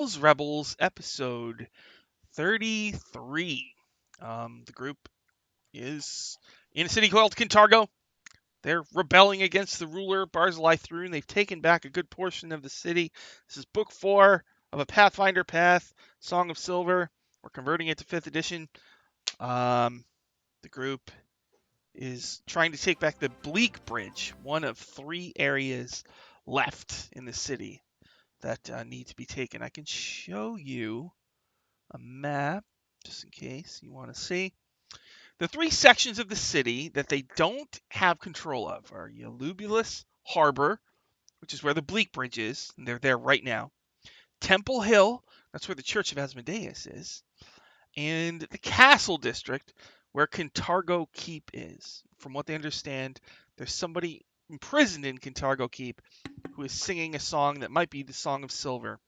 Rebels, episode 33. The group is in a city called Kintargo. They're rebelling against the ruler, Barzillai Thrune. They've taken back a good portion of the city. This is book 4 of a Pathfinder Path, Song of Silver. We're converting it to 5th edition. The group is trying to take back the Bleak Bridge, one of 3 areas left in the city that need to be taken. I can show you a map just in case you want to see. The 3 sections of the city that they don't have control of are Yalubulus Harbor, which is where the Bleak Bridge is, and they're there right now. Temple Hill, that's where the Church of Asmodeus is, and the Castle District, where Kintargo Keep is. From what they understand, there's somebody imprisoned in Kintargo Keep who is singing a song that might be the Song of Silver.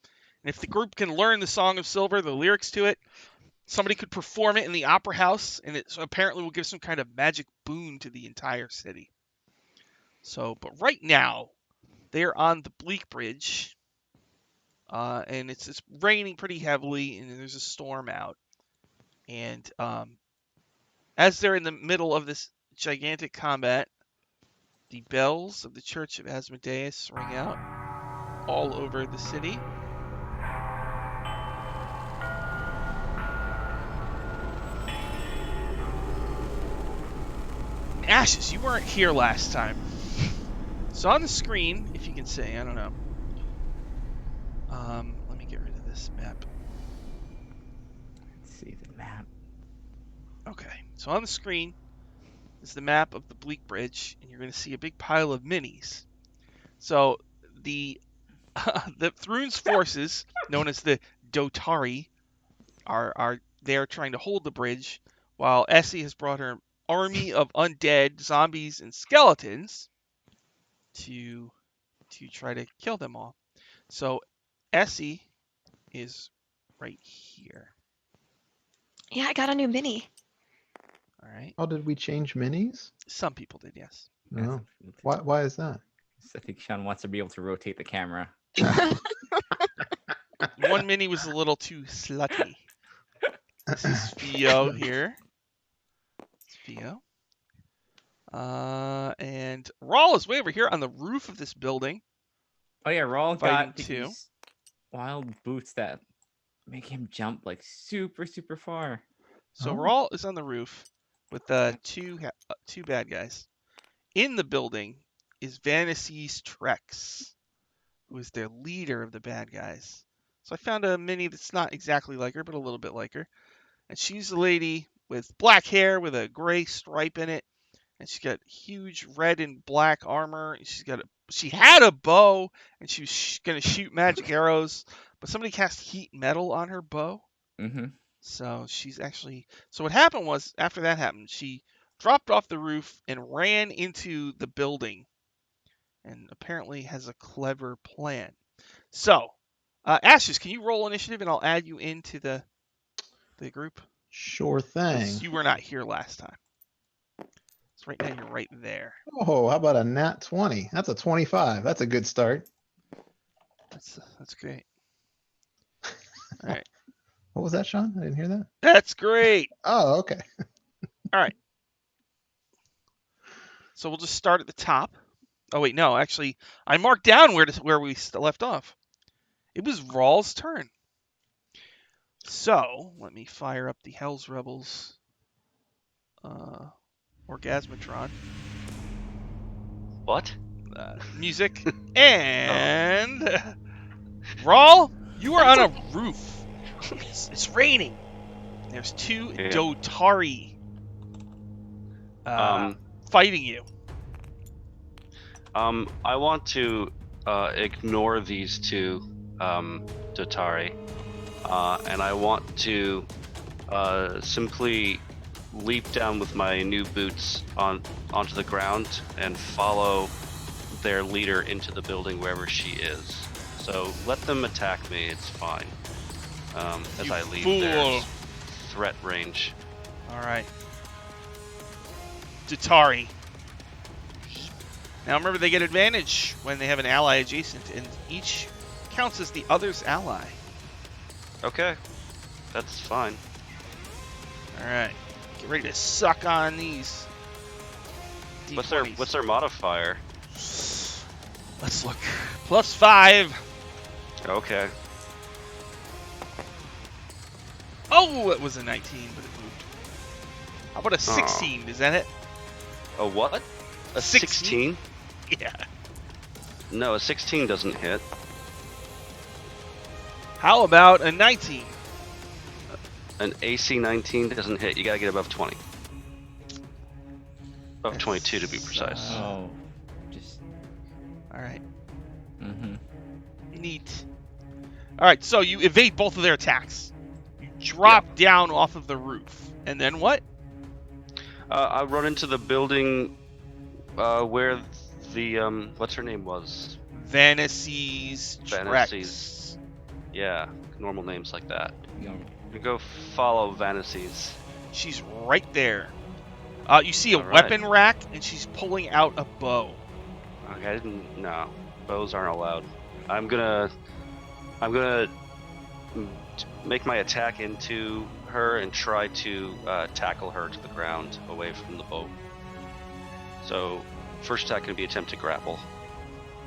And if the group can learn the Song of Silver, the lyrics to it, somebody could perform it in the opera house, and it apparently will give some kind of magic boon to the entire city. So, but right now, they're on the Bleak Bridge, and it's raining pretty heavily, and there's a storm out. And as they're in the middle of this gigantic combat, the bells of the Church of Asmodeus ring out all over the city. Ashes, you weren't here last time. So on the screen, if you can see, I don't know. Let me get rid of this map. Let's see the map. Okay, so on the screen is the map of the Bleak Bridge, and you're going to see a big pile of minis. So the Thrune's forces, known as the Dotari, are there trying to hold the bridge, while Essie has brought her army of undead zombies and skeletons to try to kill them all. So Essie is right here. Yeah, I got a new mini. All right. Oh, did we change minis? Some people did, yes. No. Why is that? I think Sean wants to be able to rotate the camera. One mini was a little too slutty. This is Theo here. It's Theo. And Rawl is way over here on the roof of this building. Oh yeah, Rawl Fighting got too. these wild boots that make him jump like super far. So Oh. Rawl is on the roof with two bad guys. In the building is Vanity's Trex, who is their leader of the bad guys. So I found a mini that's not exactly like her, but a little bit like her. And she's a lady with black hair with a gray stripe in it. And she's got huge red and black armor. And she had a bow, and she was going to shoot magic arrows. But somebody cast heat metal on her bow. Mm-hmm. So she's actually... So what happened was, after that happened, she dropped off the roof and ran into the building. And apparently has a clever plan. So, Ashes, can you roll initiative and I'll add you into the group? Sure thing. 'Cause you were not here last time. So right now you're right there. Oh, how about a nat 20? That's a 25. That's a good start. That's great. All right. What was that, Sean? I didn't hear that. That's great. Oh, okay. All right. So we'll just start at the top. Oh wait, no, actually, I marked down where we left off. It was Rawl's turn. So let me fire up the Hell's Rebels Orgasmatron What? music, and Rawl, you are on a roof. It's raining. There's 2 Yeah. Dotari fighting you. I want to ignore these 2 Dotari, and I want to simply leap down with my new boots onto the ground and follow their leader into the building wherever she is. So let them attack me, it's fine. As You I leave fool. their threat range. All right. Dotari. Now remember, they get advantage when they have an ally adjacent, and each counts as the other's ally. Okay, that's fine. All right, get ready to suck on these. What's D20s. their modifier? Let's look. +5. Okay. Oh, it was a 19, but it moved. How about a 16? Is that it? A what? A 16? Yeah. No, a 16 doesn't hit. How about a 19? An AC 19 doesn't hit. You gotta get above 20. Above 22 to be precise. Oh, just. All right. Mm-hmm. Neat. All right, so you evade both of their attacks. You drop down off of the roof, and then what? I run into the building where the what's her name was. Vanity's Vanity's. Yeah, normal names like that. You go follow Vanity's. She's right there. You see a All right. weapon rack, and she's pulling out a bow. Okay, I didn't. No, bows aren't allowed. I'm gonna make my attack into her and try to tackle her to the ground away from the boat. So, first attack gonna be attempt to grapple.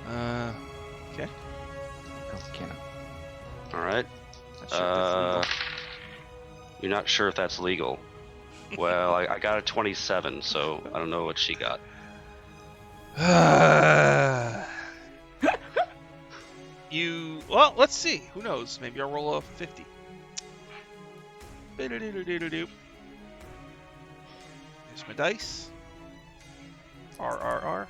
Okay. Go Kenna. All right. Not sure if that's You're not sure if that's legal. Well, I got a 27, so I don't know what she got. legal. Well, let's see. Who knows? Maybe I'll roll a 50. Here's my dice. R.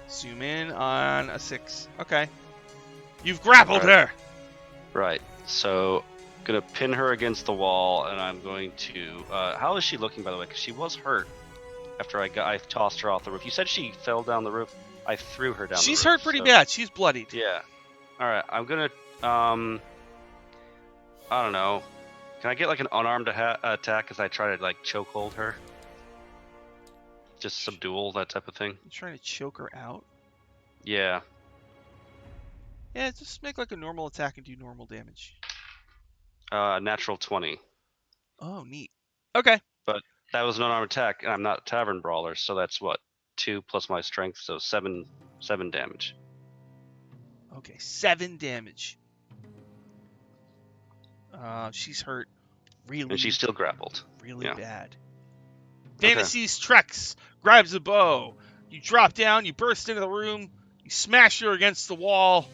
Zoom in on a 6. Okay. You've grappled her. Right. So, gonna pin her against the wall, and I'm going to. How is she looking, by the way? Because she was hurt after I tossed her off the roof. You said she fell down the roof. I threw her down. She's the roof, hurt pretty so- bad. She's bloodied. Yeah. All right. I'm gonna. I don't know. Can I get like an unarmed attack as I try to like chokehold her? Just subdual, that type of thing. I'm trying to choke her out. Yeah. Yeah, just make like a normal attack and do normal damage. Natural 20. Oh, neat. Okay. That was an unarmed attack, and I'm not a tavern brawler, so that's what 2 plus my strength, so 7 damage. Okay, 7 damage. She's hurt really, And she's still grappled. really yeah. bad. Okay. Fantasy's Trex grabs a bow. You drop down, you burst into the room, you smash her against the wall.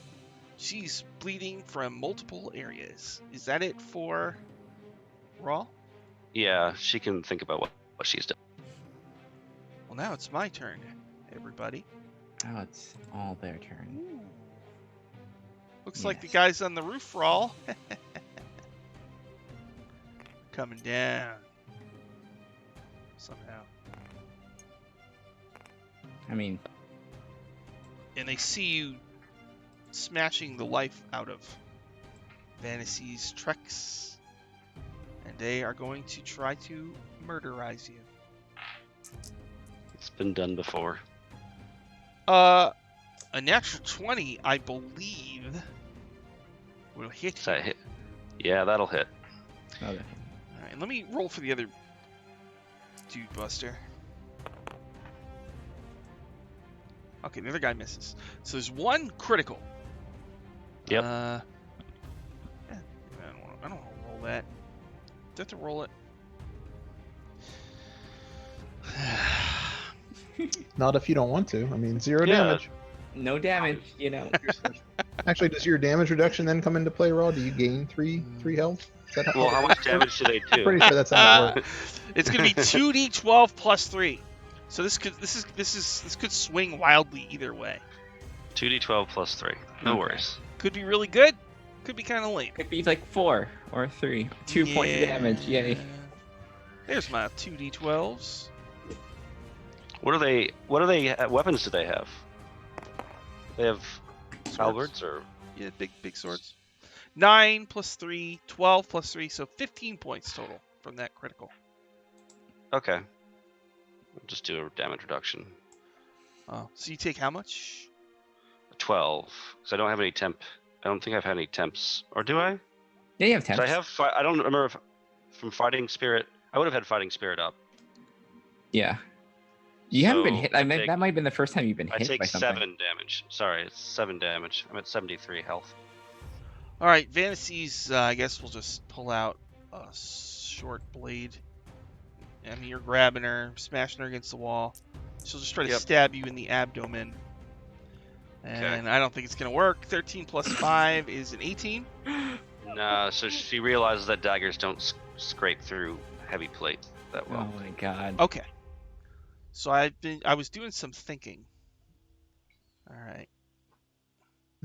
She's bleeding from multiple areas. Is that it for Raw? Yeah, she can think about what she's done. Well, now it's my turn, everybody. Now it's all their turn. Ooh. Looks like the Yes. guys on the roof Rawl. Coming down. Somehow. I mean, And they see you smashing the life out of Vanity's Trex. And they are going to try to murderize you. It's been done before. A natural 20, I believe, will hit Does you. that hit? Yeah, that'll hit. okay. Alright, let me roll for the other dude buster. Okay, the other guy misses. So there's one critical. Yep. Yeah, I don't want to roll that. Do I have to roll it? Not if you don't want to. I mean, 0 Yeah. damage. No damage, you know. Actually, does your damage reduction then come into play, Raw? Do you gain three health? Is that Well, how much damage do they do? Pretty sure that's how it works. It's gonna be 2d12 plus 3. So this could swing wildly either way. 2d12 plus 3. No Okay. worries. Could be really good. Could be kind of lame. Could be like 4 or 3. 2 points of damage, yay. There's my 2d12s. What weapons do they have? They have halberds or Yeah, big swords. 9 plus 3, 12 plus 3, so 15 points total from that critical. okay. I'll just do a damage reduction. So you take how much? 12, because I don't have any temp I don't think I've had any temps, or do I? Yeah, you have 'Cause temps. I have. I don't remember if from fighting spirit. I would have had fighting spirit up. Yeah. You haven't been So hit. I I mean, take- that might have been the first time you've been I hit take by something. 7 damage. Sorry, it's 7 damage. I'm at 73 health. All right, Fantasy's. I guess we'll just pull out a short blade. I mean, you're grabbing her, smashing her against the wall. She'll just try to Yep. stab you in the abdomen. And I don't think it's gonna work. 13 plus 5 is an 18. Nah, so she realizes that daggers don't scrape through heavy plate that Oh well. my god. Okay. So I was doing some thinking. All right.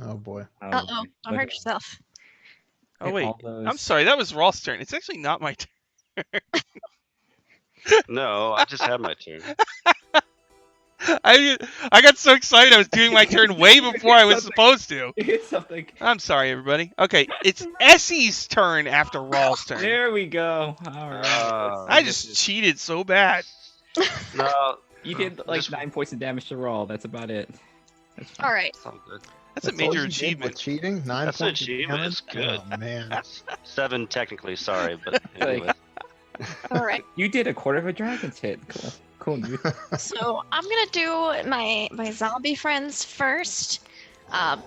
Oh boy. Oh, Uh-oh. boy. Don't Look hurt at yourself. Oh Hit wait, all those- I'm sorry. That was Rolf's turn. It's actually not my turn. No, I just had my turn. I got so excited. I was doing my turn way before I was supposed to. You hit something. I'm sorry, everybody. Okay, it's Essie's turn after Rolf's turn. There we go. All right. I just cheated so bad. No, You did like Just- 9 points of damage to roll. That's about it. That's fine. All right. it's all good. That's a all major you did with achievement. cheating. 9 That's an points of achievement, damage? it's good. Oh man. 7 technically, sorry, but anyway. All right. You did a quarter of a dragon's hit. Cool. Cool, dude. So I'm gonna do my zombie friends first. I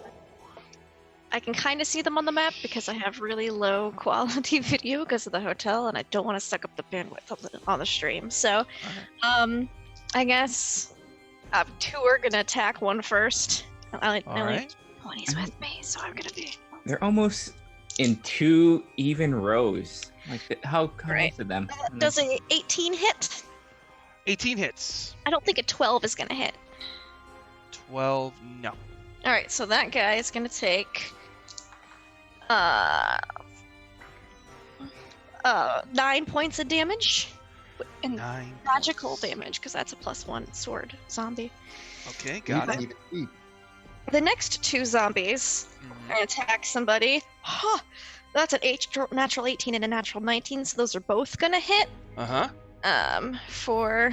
can kind of see them on the map because I have really low quality video because of the hotel, and I don't want to suck up the bandwidth on the stream. So, I guess 2 are gonna attack one first. I All right. When he's with me, so I'm gonna be. They're almost in 2 even rows. Like, how Right. close to them? Does a 18 hit? 18 hits. I don't think a 12 is gonna hit. 12, no. All right, so that guy is gonna take 9 points of damage, and 9. magical damage because that's a +1 sword zombie. Okay, got it. Eat, eat. The next 2 zombies are gonna attack somebody. Huh, that's an natural 18 and a natural 19, so those are both gonna hit. Uh-huh. For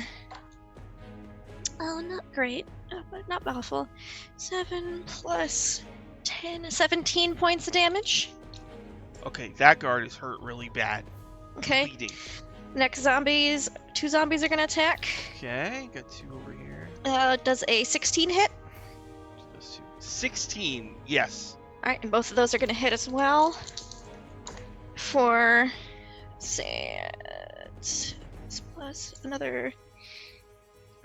not great, but not awful. 7 plus 10, 17 points of damage. Okay, that guard is hurt really bad. Okay. Bleeding. Next 2 zombies are gonna attack. Okay, got 2 over here. Does a 16 hit? Those 2. 16, yes. Alright, and both of those are gonna hit as well. For, say, plus another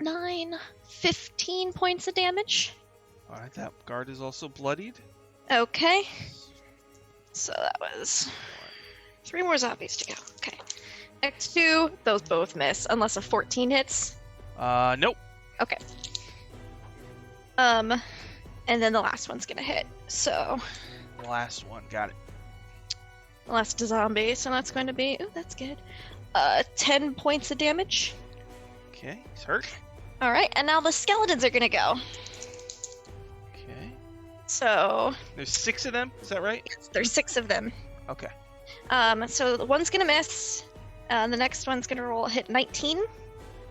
9, 15 points of damage. All right, that guard is also bloodied. Okay. So that was 3 more zombies to go. Okay. Next 2, those both miss, unless a 14 hits. Nope. Okay. And then the last one's gonna hit. So, The last one, got it. the last zombie, so that's going to be, ooh, that's good. 10 points of damage. Okay, he's hurt. Alright, and now the skeletons are gonna go. Okay. So, There's 6 of them, is that right? there's 6 of them. Okay. So the one's gonna miss. The next one's gonna hit 19.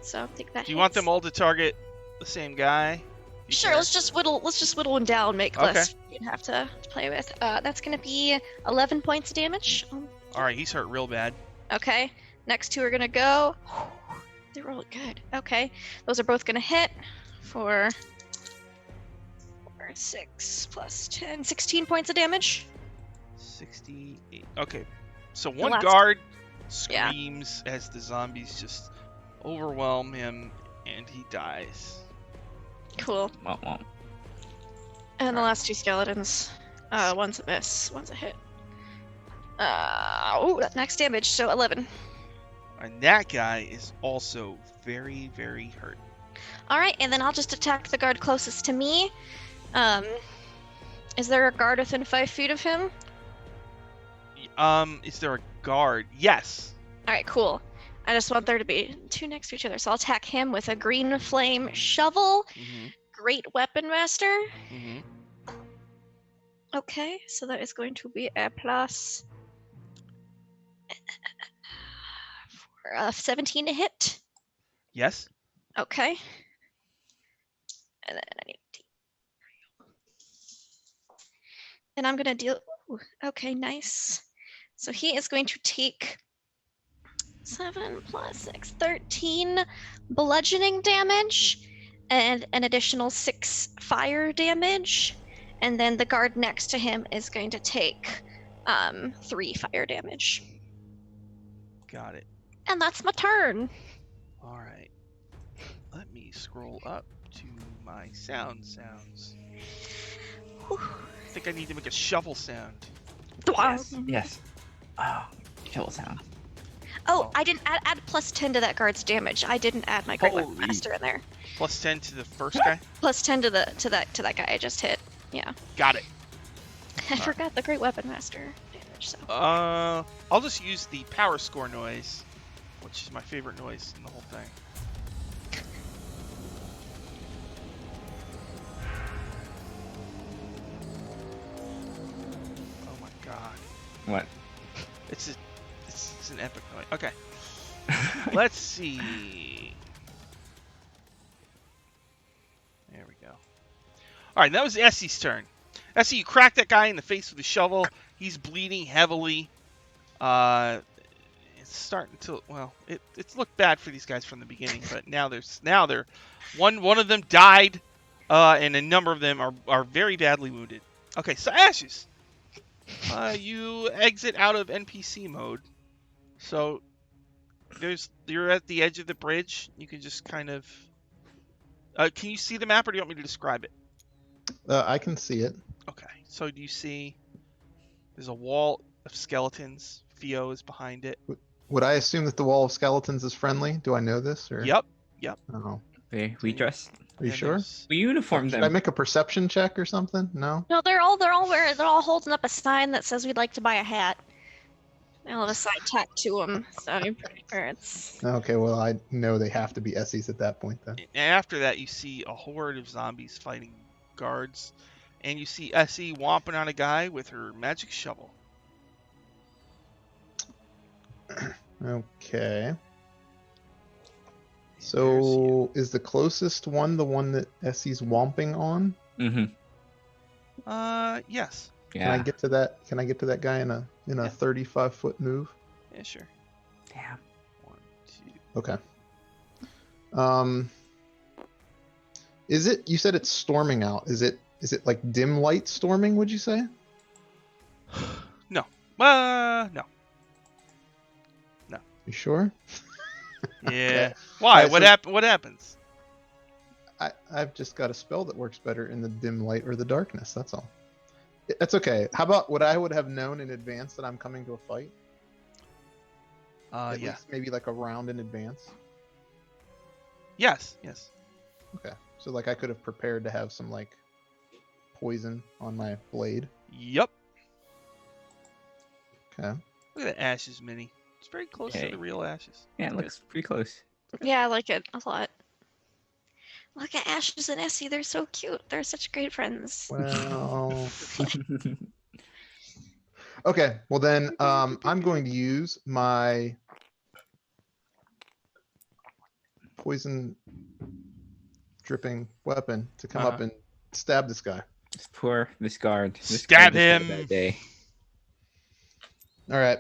So I think that Do you want hits. them all to target the same guy? You Sure, care? let's just whittle them down, make Okay. less you'd have to play with. That's gonna be 11 points of damage. All right, he's hurt real bad. Okay, next 2 are gonna go. They're really good. Okay, those are both gonna hit for 6 plus 10, 16 points of damage. 68. Okay. So The one last- guard Yeah. screams as the zombies just overwhelm him and he dies. Cool. Womp womp. And the last 2 skeletons. One's a miss, one's a hit. That max damage, so 11. And that guy is also very, very hurt. Alright, and then I'll just attack the guard closest to me. Is there a guard within 5 feet of him? Is there a guard? Yes. Alright, cool. I just want there to be 2 next to each other, so I'll attack him with a green flame shovel. Mm-hmm. Great weapon master. Mm-hmm. Okay, so that is going to be a plus for 17 to hit. Yes. Okay. And then I need to... And I'm gonna deal. Ooh, okay, nice. So he is going to take 7 plus 6, 13 bludgeoning damage, and an additional 6 fire damage. And then the guard next to him is going to take 3 fire damage. Got it. And that's my turn. All right. Let me scroll up to my sounds. Whew. I think I need to make a shovel sound. Yes. Yes. Oh, kill sound. Oh, I didn't add plus 10 to that guard's damage. I didn't add my Great Weapon Holy. Master in there. Plus 10 to the first guy. Plus 10 to that guy I just hit. Yeah. Got it. I forgot the Great Weapon Master damage. So I'll just use the power score noise, which is my favorite noise in the whole thing. Oh my god. What? It's an epic noise. Okay. Let's see. There we go. All right, that was Essie's turn. Essie, you cracked that guy in the face with a shovel. He's bleeding heavily. It's starting to it's looked bad for these guys from the beginning, but now they're one of them died, and a number of them are very badly wounded. Okay, so Ashes, you exit out of NPC mode. So you're at the edge of the bridge. You can just kind of. Can you see the map, or do you want me to describe it? I can see it. Okay. So do you see? There's a wall of skeletons. Theo is behind it. Would I assume that the wall of skeletons is friendly? Do I know this? Or? Yep. Oh. We dress. Are you And sure? there's- We uniform Should I them. make a perception check or something? No. no, they're all holding up a sign that says we'd like to buy a hat. I'll have a sign tacked to them, so I'm pretty sure it's. Okay, well, I know they have to be Essies at that point then. And after that, you see a horde of zombies fighting guards, and you see Essie whomping on a guy with her magic shovel. Okay. So, is the closest one the one that Essie's womping on? Mm-hmm. Yes. Can Yeah. I get to that? Can I get to that guy in a Yeah. 35-foot move? Yeah, sure. Damn. 1, 2. Okay. Is it? You said it's storming out. Is it like dim light storming? Would you say? No. No. You sure? Yeah. Why? Alright, What happens? I've just got a spell that works better in the dim light or the darkness. That's all. That's okay. How about what I would have known in advance that I'm coming to a fight? At Yeah. least maybe like a round in advance. Yes. Okay. So like I could have prepared to have some like poison on my blade. Yep. Okay. Look at the Ashes mini. It's very close to Okay. the real Ashes. Yeah, it looks pretty close. Yeah, I like it a lot. Look at Ashes and Essie, they're so cute. They're such great friends. Well. Okay. Well then, I'm going to use my poison dripping weapon to come up and stab this guy. This poor guard. This Stab guard just had a him. bad day. All right.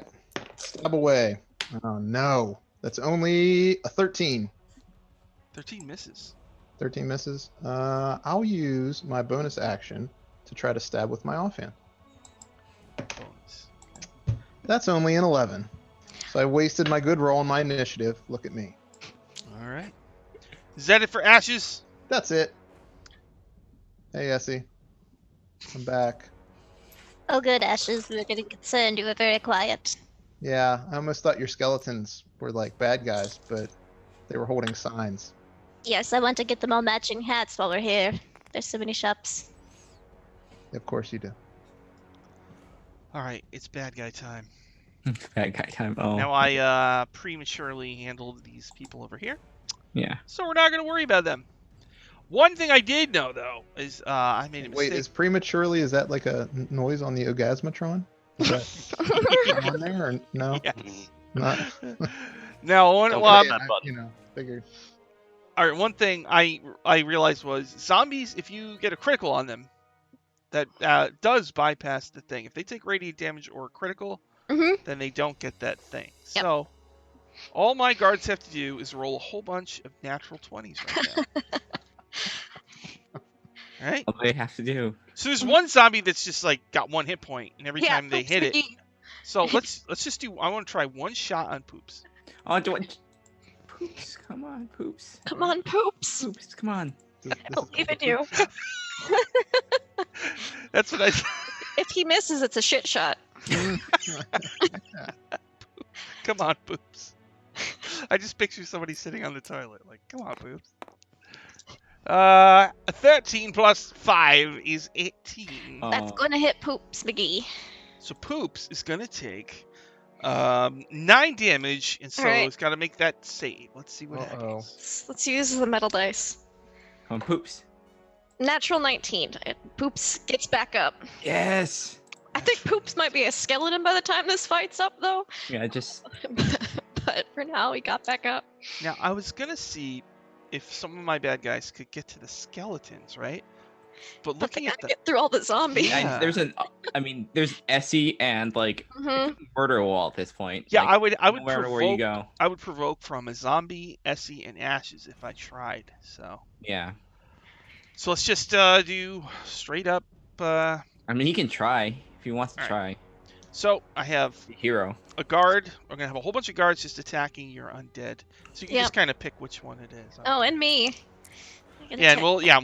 Stab away. Oh no. That's only a 13. 13 misses. 13 misses. I'll use my bonus action to try to stab with my offhand. Bonus. That's only an 11. So I wasted my good roll on my initiative. Look at me. All right. Is that it for Ashes? That's it. Hey, Essie. I'm back. Oh, good, Ashes. We were getting concerned. You were very quiet. Yeah, I almost thought your skeletons were like bad guys, but they were holding signs. Yes, I want to get them all matching hats while we're here. There's so many shops. Of course you do. All right. It's bad guy time. Bad guy time. Oh. Now I prematurely handled these people over here, Yeah. so we're not going to worry about them. One thing I did know though is I made a mistake. Wait, is prematurely, is that like a noise on the Orgasmatron? Is that on there or no? Yes. Not. Now, Don't well, press that button. Figured. all right. One thing I realized was zombies. If you get a critical on them, that does bypass the thing. If they take radiant damage or critical, Mm-hmm. then they don't get that thing. Yep. So all my guards have to do is roll a whole bunch of natural 20s right now. Right? All they have to do. So there's one zombie that's just like got 1 hit point, and every Yeah, time they Poops hit it. McGee. So let's just do. I want to try one shot on Poops. Oh, do it. Poops, come on, Poops. Come on, Poops. Poops, come on. This I is believe called in a you. poop shot. That's what I. If he misses, it's a shit shot. Come on, Poops. I just picture somebody sitting on the toilet, like, come on, Poops. 13 plus 5 is 18. That's Oh. going to hit Poops McGee. So Poops is gonna take 9 damage, and so Alright. it's got to make that save. Let's see what Uh-oh. happens. Let's use the metal dice. Come on, Poops. Natural 19. Poops gets back up. Yes. I think Poops might be a skeleton by the time this fight's up, though. Yeah, just But for now, he got back up. Now I was gonna see if some of my bad guys could get to the skeletons, right? But But they looking gotta at the get through all the zombies. Yeah. there's Essie and like hmm murder wall at this point. yeah, Like, I would no matter provoke. where you go. I would provoke from a zombie, Essie, and Ashes if I tried. Yeah. So let's just do straight up. I mean, he can try if he wants to Alright. try. So I have Hero. a guard. We're gonna have a whole bunch of guards just attacking your undead. So you can Yep. just kind of pick which one it is. Oh, and me. I get a Yeah, and 10. we'll yeah.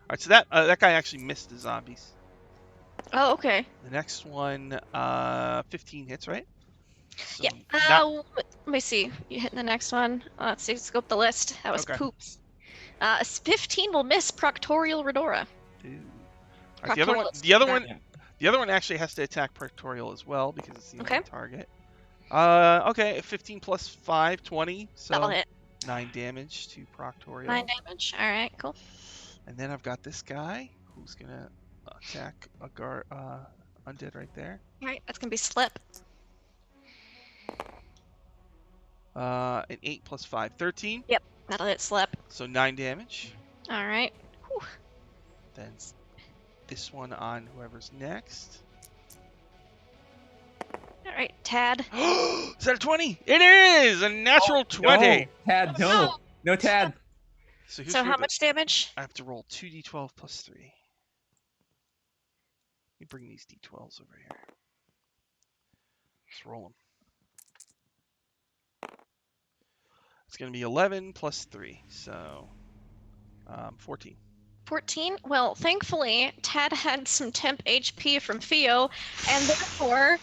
All right, so that guy actually missed the zombies. Oh, okay. The next one, 15 hits, right? So Yeah. not- Let me see. You hit the next one. Let's see. Scope the list. That was Okay. Poops. 15 will miss Proctorial Redora. Ooh. All right, the other one. Proctorial. The other one. Yeah. The other one actually has to attack Proctorial as well because it's the Okay. only target. Okay, 15 plus 5, 20. So That'll hit. 9 damage to Proctorial. 9 damage. All right, cool. And then I've got this guy who's gonna attack a guard, undead right there. All right, that's gonna be Slip. An 8 plus 5, 13. That'll hit Slip. So 9 damage. All right. Then this one on whoever's next. All right, Tad. Is that a 20? It is a natural 20. No, Tad, no. No, Tad. So, who's So here how to- much damage? I have to roll 2d12 plus 3. Let me bring these d12s over here. Let's roll them. It's going to be 11 plus 3, so 14. 14? Well, thankfully, Tad had some temp HP from Theo, and therefore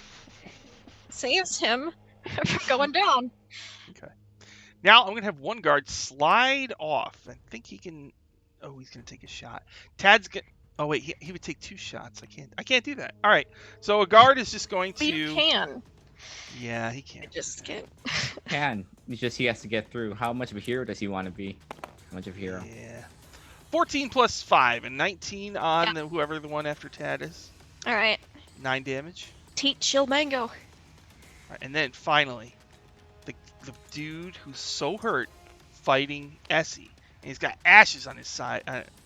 saves him from going down. Now I'm going to have one guard slide off. I think he can... Oh, he's going to take a shot. Tad's going... Oh, wait, he would take 2 shots. I can't do that. All right, so a guard is just going But to... you can. Yeah, he I can't. just can't. Can. It's just he has to get through. How much of a hero does he want to be? How much of a hero? Yeah. 14 plus 5, and 19 on whoever the one after Tad is. All right. 9 damage. Teat Chill Mango. All right, and then finally, the dude who's so hurt fighting Essie. And he's got ashes on his side,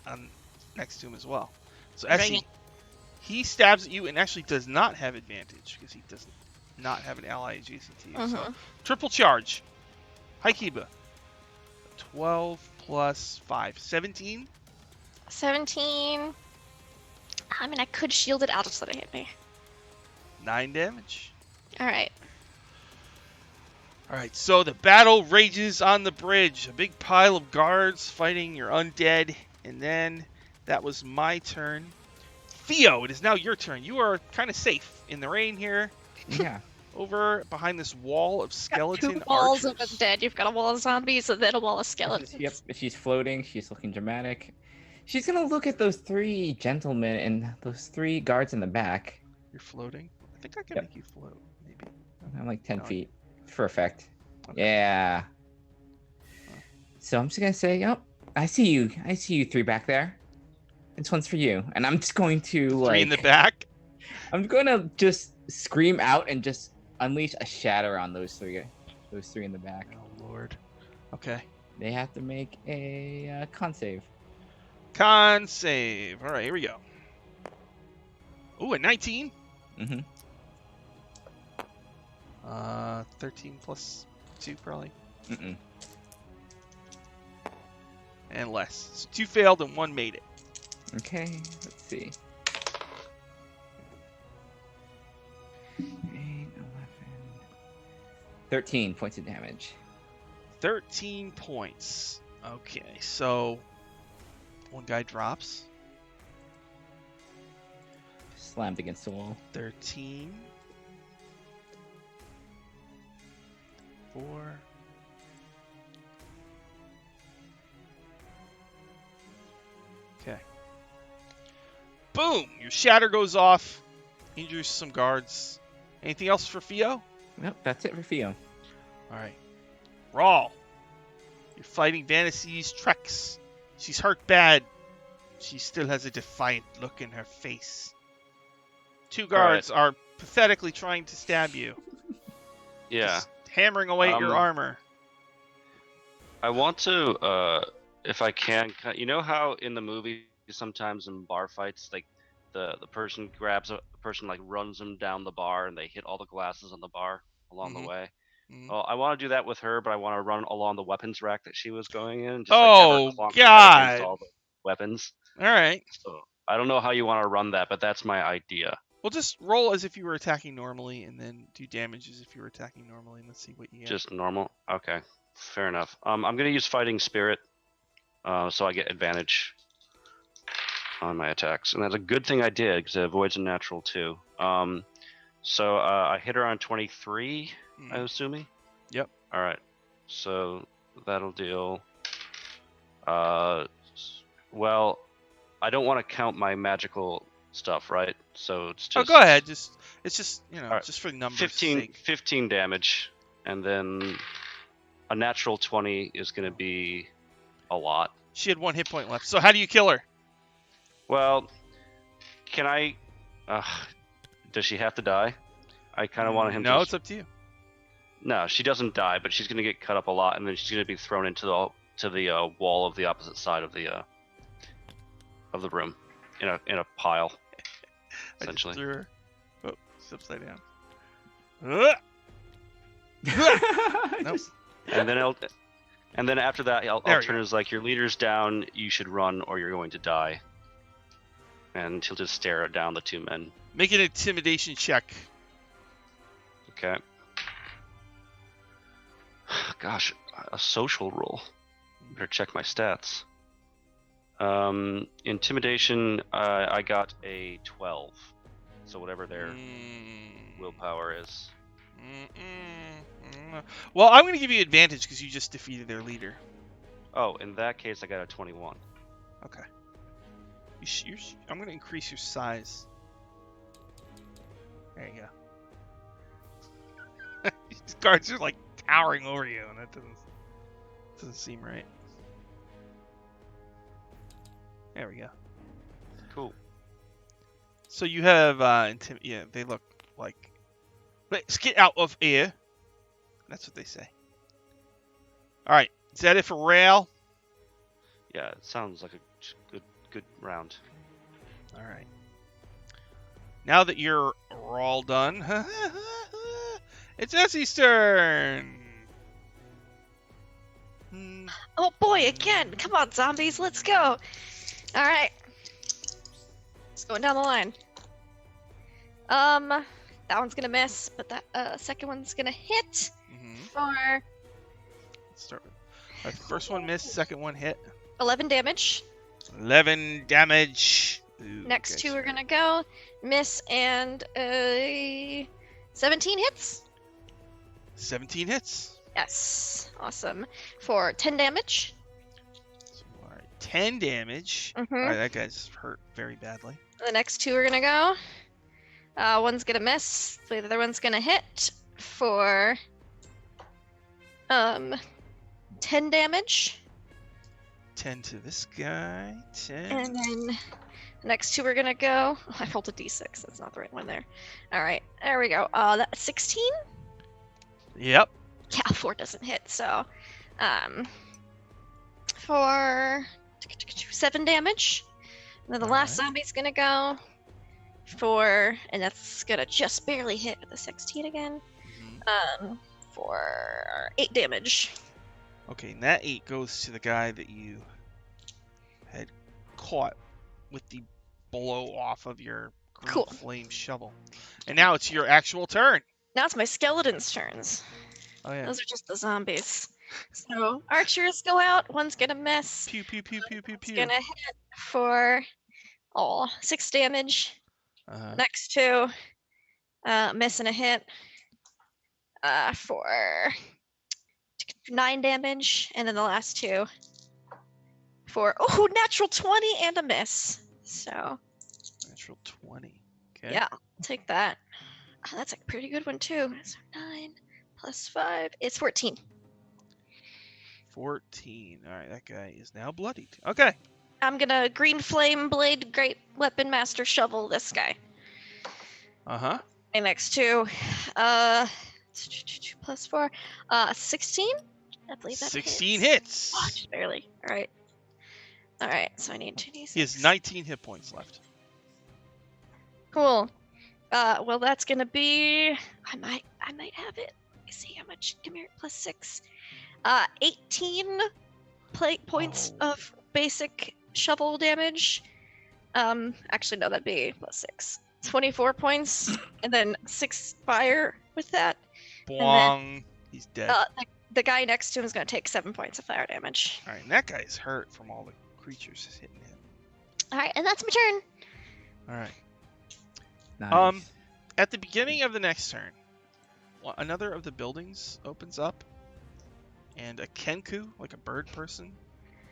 on next to him as well. So Essie, Right. he stabs at you and actually does not have advantage because he does not have an ally adjacent to you. So Mhm. triple charge. Haikiba. 12 plus 5. 17. 17. I mean, I could shield it. I'll just let it hit me. 9 damage. All right. Alright, so the battle rages on the bridge. A big pile of guards fighting your undead. And then that was my turn. Theo, it is now your turn. You are kind of safe in the rain here. Yeah. Over behind this wall of skeleton Two walls of archers. undead. You've got a wall of zombies and then a wall of skeletons. Yep. She's floating. She's looking dramatic. She's gonna look at those 3 gentlemen and those 3 guards in the back. You're floating. I think I can Yep. make you float, maybe. I'm like 10 No. feet for effect. Okay. Yeah. So I'm just gonna say, oh, I see you. I see you 3 back there. This one's for you. And I'm just going to 3 in the like, back. I'm gonna just scream out and just unleash a shatter on those 3 in the back. Oh, Lord. Okay. They have to make a con save. Con save. Alright, here we go. Ooh, a 19. Mm-hmm. 13 plus 2 probably, Mm-mm. and less. So 2 failed and 1 made it. Okay, let's see. 8, 11, 13 points of damage. 13 points. Okay, so one guy drops. Slammed against the wall. 13. 4. Okay. Boom! Your shatter goes off. Injures some guards. Anything else for Fio? Nope, that's it for Fio. Alright. Rawl. You're fighting Vanity's Trex. She's hurt bad. She still has a defiant look in her face. 2 guards are pathetically trying to stab you. Yeah. Just hammering away at your armor. I want to, if I can, you know how in the movie sometimes in bar fights, like the person grabs a person, like runs them down the bar, and they hit all the glasses on the bar along the way. Well, I want to do that with her, but I want to run along the weapons rack that she was going in, just like have her clonk her head against all the weapons. All right. So I don't know how you want to run that, but that's my idea. Well, just roll as if you were attacking normally, and then do damage as if you were attacking normally, and let's see what you get. Just normal. Okay, fair enough. I'm gonna use Fighting Spirit, so I get advantage on my attacks, and that's a good thing I did because it avoids a natural 2. So I hit her on 23. I'm assuming. Yep. All right. So that'll deal. Well, I don't want to count my magical stuff, right? So it's just. Oh, go ahead. It's just right. just for numbers' 15, sake. 15 damage, and then a natural 20 is going to be a lot. She had 1 hit point left. So how do you kill her? Well, can I? Does she have to die? I kind of want him to. No, it's up to you. No, she doesn't die, but she's going to get cut up a lot, and then she's going to be thrown into the wall of the opposite side of the room, in a pile, essentially. I just threw her. Oh, it's upside down. Nope. And then after that, I'll turn as like, your leader's down. You should run, or you're going to die. And he'll just stare down the 2 men. Make an intimidation check. Okay. Gosh, a social roll. Better check my stats. Intimidation, I got a 12. So whatever their willpower is. Well, I'm going to give you advantage because you just defeated their leader. Oh, in that case, I got a 21. Okay. I'm going to increase your size. There you go. These guards are like towering over you, and that doesn't seem right. There we go. Cool. So you have yeah, they look like, let's get out of here. That's what they say. All right, is that it for Rail? Yeah, it sounds like a good round. All right. Now that you're all done, it's Essie's turn. Oh boy, again! Come on, zombies, let's go! Alright. Just going down the line. That one's gonna miss, but that second one's gonna hit for... Let's start with first one missed, second one hit. 11 damage. 11 damage. Ooh, Next okay. 2 are gonna go. Miss and 17 hits. 17 hits. Yes. Awesome. For 10 damage. So, all right, 10 damage. Mm-hmm. All right, that guy's hurt very badly. The next 2 are gonna go. One's gonna miss. The other one's gonna hit for 10 damage. 10 to this guy. 10. And then the next 2 are gonna go. Oh, I rolled a d6. That's not the right one there. All right, there we go. That's 16. Yep. Yeah, 4 doesn't hit. So, for 7 damage. And then the last zombie's gonna go and that's gonna just barely hit with a 16 again. For 8 damage. Okay, and that 8 goes to the guy that you had caught with the blow off of your green Cool. flame shovel. And now it's your actual turn. Now it's my skeletons' turns. Oh yeah. Those are just the zombies. So archers go out. One's gonna miss. Pew pew pew pew pew It's pew. gonna hit for 6 damage. Uh-huh. Next 2, miss and a hit for 9 damage, and then the last 2 for natural 20 and a miss. So Natural 20. Okay. yeah, I'll take that. That's a pretty good one too. So 9 plus 5 is 14. 14. All right, that guy is now bloodied. Okay. I'm gonna green flame blade, great weapon master shovel this guy. Uh-huh. My next 2, plus 4, 16. I believe that 16 hits. hits. Oh, just barely. All right. So I need 2d6. He has 19 hit points left. Cool. Well, that's gonna be. I might have it. Let me see how much. Come here, plus 6. 18 points Oh. of basic shovel damage. Actually, no, that'd be plus 6. 24 points, and then 6 fire with that. Bwong. He's dead. The guy next to him is gonna take 7 points of fire damage. All right, and that guy's hurt from all the creatures hitting him. All right, and that's my turn. All right. Nice. At the beginning of the next turn, another of the buildings opens up, and a Kenku, like a bird person,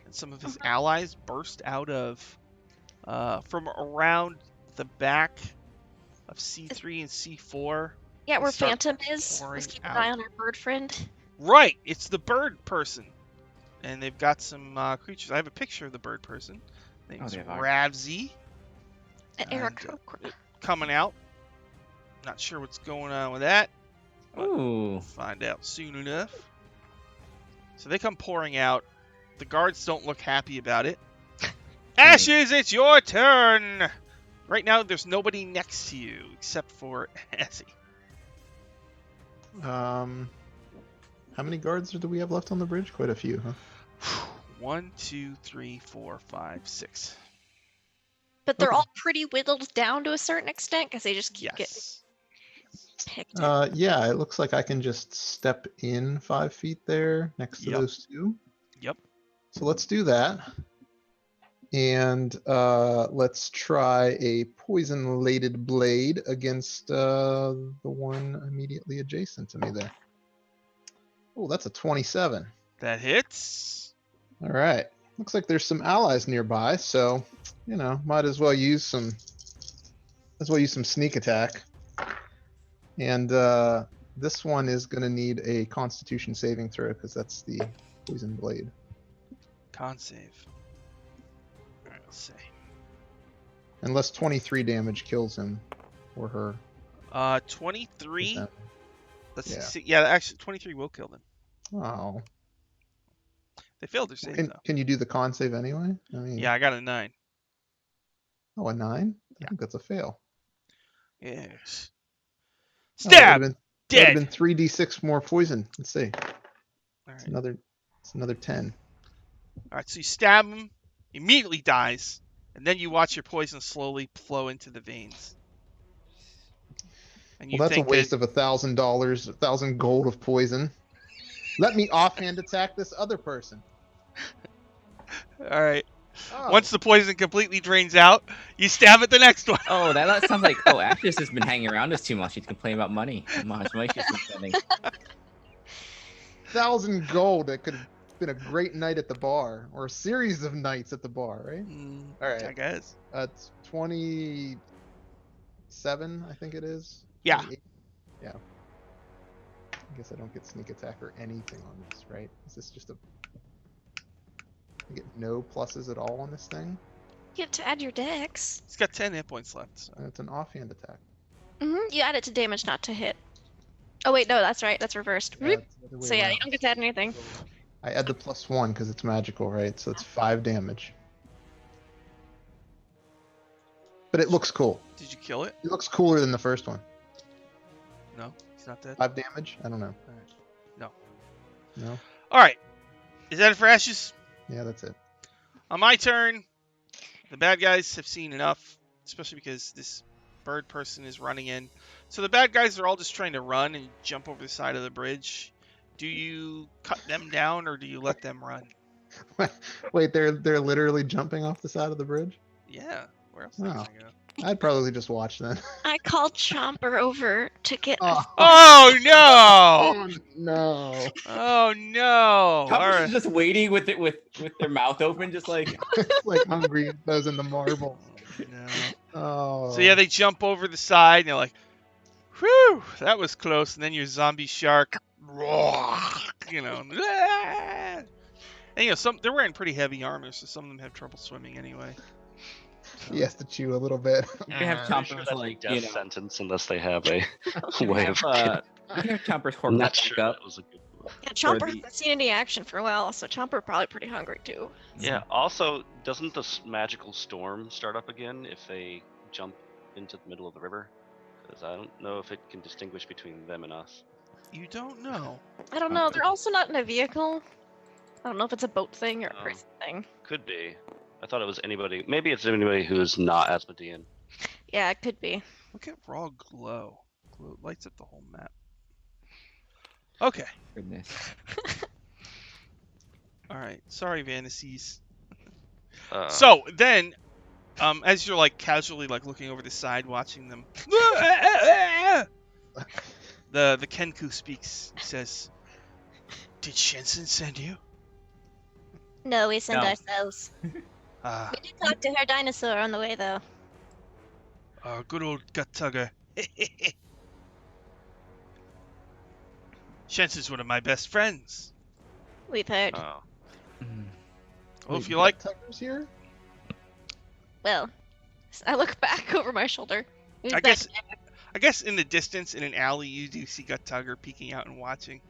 and some of his allies burst out of from around the back of C3 and C4. Yeah, They where start Phantom is. pouring Let's keep an out. eye on our bird friend. Right, it's the bird person, and they've got some creatures. I have a picture of the bird person. Name's they are. Ravzi. And Eric. Coming out. Not sure what's going on with that. Ooh. Find out soon enough. So they come pouring out. The guards don't look happy about it. Ashes, it's your turn! Right now, there's nobody next to you except for Azzy. How many guards do we have left on the bridge? Quite a few, huh? 1, 2, 3, 4, 5, 6. But they're Okay. all pretty whittled down to a certain extent because they just keep getting Yes. picked at. Yeah, it looks like I can just step in 5 feet there next to Yep. those 2. Yep. So let's do that. And let's try a poison-laden blade against the one immediately adjacent to me there. Oh, that's a 27. That hits. All right. Looks like there's some allies nearby, so might as well use some sneak attack. And this one is going to need a Constitution saving throw because that's the poison blade. Con save. Alright, let's see. Unless 23 damage kills him or her. 23. Is that- Let's yeah. see. Yeah, actually, 23 will kill them. Oh. They failed their save, Can, though. can you do the con save anyway? I mean, Yeah, I got a 9. Oh, a 9? Yeah. I think that's a fail. Yes. Oh, that Stab! would've been Dead! 3d6 more poison. Let's see. Alright. It's another 10. Alright, so you stab him, immediately dies, and then you watch your poison slowly flow into the veins. And you Well, that's a think waste that, of $1,000, 1,000 gold of poison. Let me offhand attack this other person. Alright. Oh. Once the poison completely drains out, you stab at the next one. Oh, that sounds like Ashes has been hanging around us too much. He's complaining about money. How much money she's been spending. 1,000 gold. That could have been a great night at the bar, or a series of nights at the bar, right? All right. I guess. It's 27, I think it is. Yeah. 28. Yeah. I guess I don't get sneak attack or anything on this, right? Is this just a... I get no pluses at all on this thing? You have to add your dex. He's got 10 hit points left. So. It's an offhand attack. You add it to damage, not to hit. Oh wait, no, that's right. That's reversed. Yeah, it's the other way So yeah, around. you don't get to add anything. I add the +1 because it's magical, right? So it's 5 damage. but it looks cool. Did you kill it? It looks cooler than the first one. No, he's not dead. 5 damage? I don't know. No. No? All right. Is that it for Ashes? Yeah, that's it. On my turn, the bad guys have seen enough, especially because this bird person is running in. So the bad guys are all just trying to run and jump over the side of the bridge. Do you cut them down or do you let them run? Wait, they're literally jumping off the side of the bridge? Yeah. Where else are they Oh. gonna go? I'd probably just watch then. I called Chomper over to get. Oh no! No. Oh no! All Chopper's right. just waiting with their mouth open, just like It's like Hungry those in the marble. No. Oh. So yeah, they jump over the side and they're like, "Whew, that was close." And then your zombie shark, you know, and you know they're wearing pretty heavy armor, so some of them have trouble swimming anyway. He has to chew a little bit. you can have I'm Chomper's sure that's a like death sentence unless they have a way of. you can have Chomper's horse I'm not back sure up. that was a good one. Yeah, Chomper the- hasn't seen any action for a while, so Chomper probably pretty hungry too. Yeah. Also, doesn't the magical storm start up again if they jump into the middle of the river? Because I don't know if it can distinguish between them and us. You don't know. I don't know. They're also not in a vehicle. I don't know if it's a boat thing or a Oh. person thing. Could be. I thought it was anybody. Maybe it's anybody who is not Asmodean. Yeah, it could be. Look at raw glow. Glow lights up the whole map. Okay. Goodness. All right. Sorry, Vanities. Uh, So then, as you're like casually like looking over the side, watching them, the Kenku speaks. He says, "Did Shensen send you?" No, we send No. ourselves. Ah, We did talk to her dinosaur on the way, though. our good old gut tugger. Shensen's one of my best friends. We've heard. oh. Mm. Well, if Wait, you like, Tucker's here? Well, I look back over my shoulder. Who's I back guess in the distance in an alley you do see Gut Tugger peeking out and watching.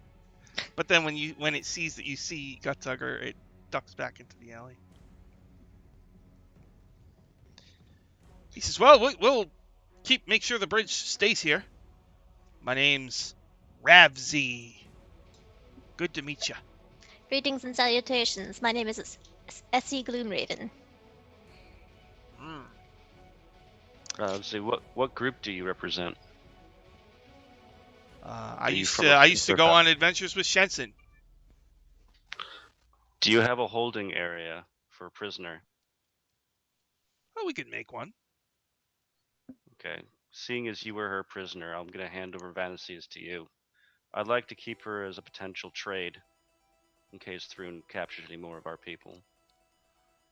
But then when it sees that you see Gut Tugger, it ducks back into the alley. He says, "Well, we'll make sure the bridge stays here. My name's Ravzi. Good to meet you." Greetings and salutations. My name is Essie Gloomraven. So what group do you represent? I Are you used from to a I used to Kintargo? go on adventures with Shensen. Do you have a holding area for a prisoner? Well, we could make one. Okay. Seeing as you were her prisoner, I'm going to hand over Vanities to you. I'd like to keep her as a potential trade in case Thrun captures any more of our people.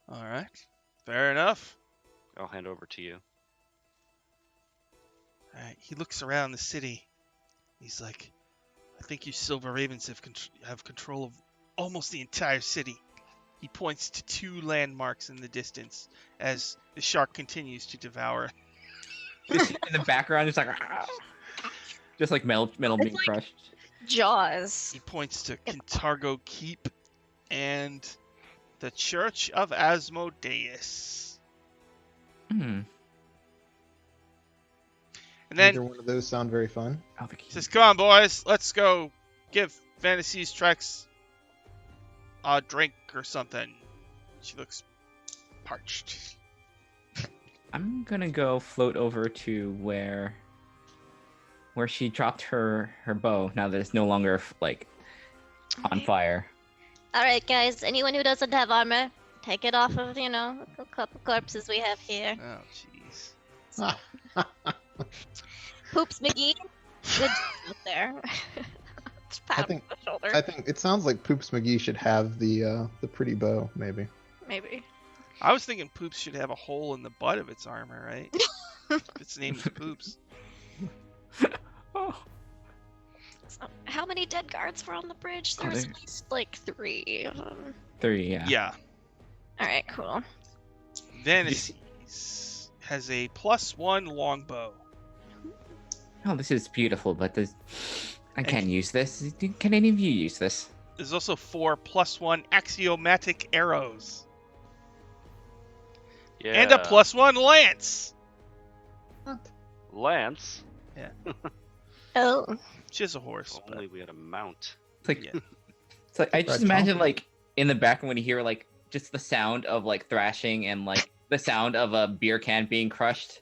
All right, fair enough. I'll hand over to you. All right, he looks around the city. He's like, "I think you Silver Ravens have control of almost the entire city." He points to 2 landmarks in the distance as the shark continues to devour. Just in the background, just like just like metal being like- crushed. Jaws. He points to Kintargo Keep and the Church of Asmodeus. Hmm. And then Neither one of those sound very fun. Oh, the he key. says, "Come on, boys, let's go give Fantasies Trex a drink or something." She looks parched. I'm gonna go float over to where she dropped her bow. Now that it's no longer like on fire. Alright, guys. Anyone who doesn't have armor, take it off of, a couple corpses we have here. Oh, jeez. Poops McGee. Good job out there. Just pat I him think- on the shoulder. I think it sounds like Poops McGee should have the pretty bow, maybe. Maybe. I was thinking Poops should have a hole in the butt of its armor, right? Its name is Poops. Oh. So, how many dead guards were on the bridge? Oh, There's there- at least like 3 of them. 3, yeah. Yeah. Alright, cool. Vanities has a +1 longbow. Oh, this is beautiful, but I can't use this. Can any of you use this? There's also 4 +1 axiomatic arrows. Yeah. And a +1 lance. Lance. Oh. She has a horse. If only we had a mount. It's like, Yeah. it's like I just Red imagine Tom. like in the background when you hear like just the sound of like thrashing and like the sound of a beer can being crushed.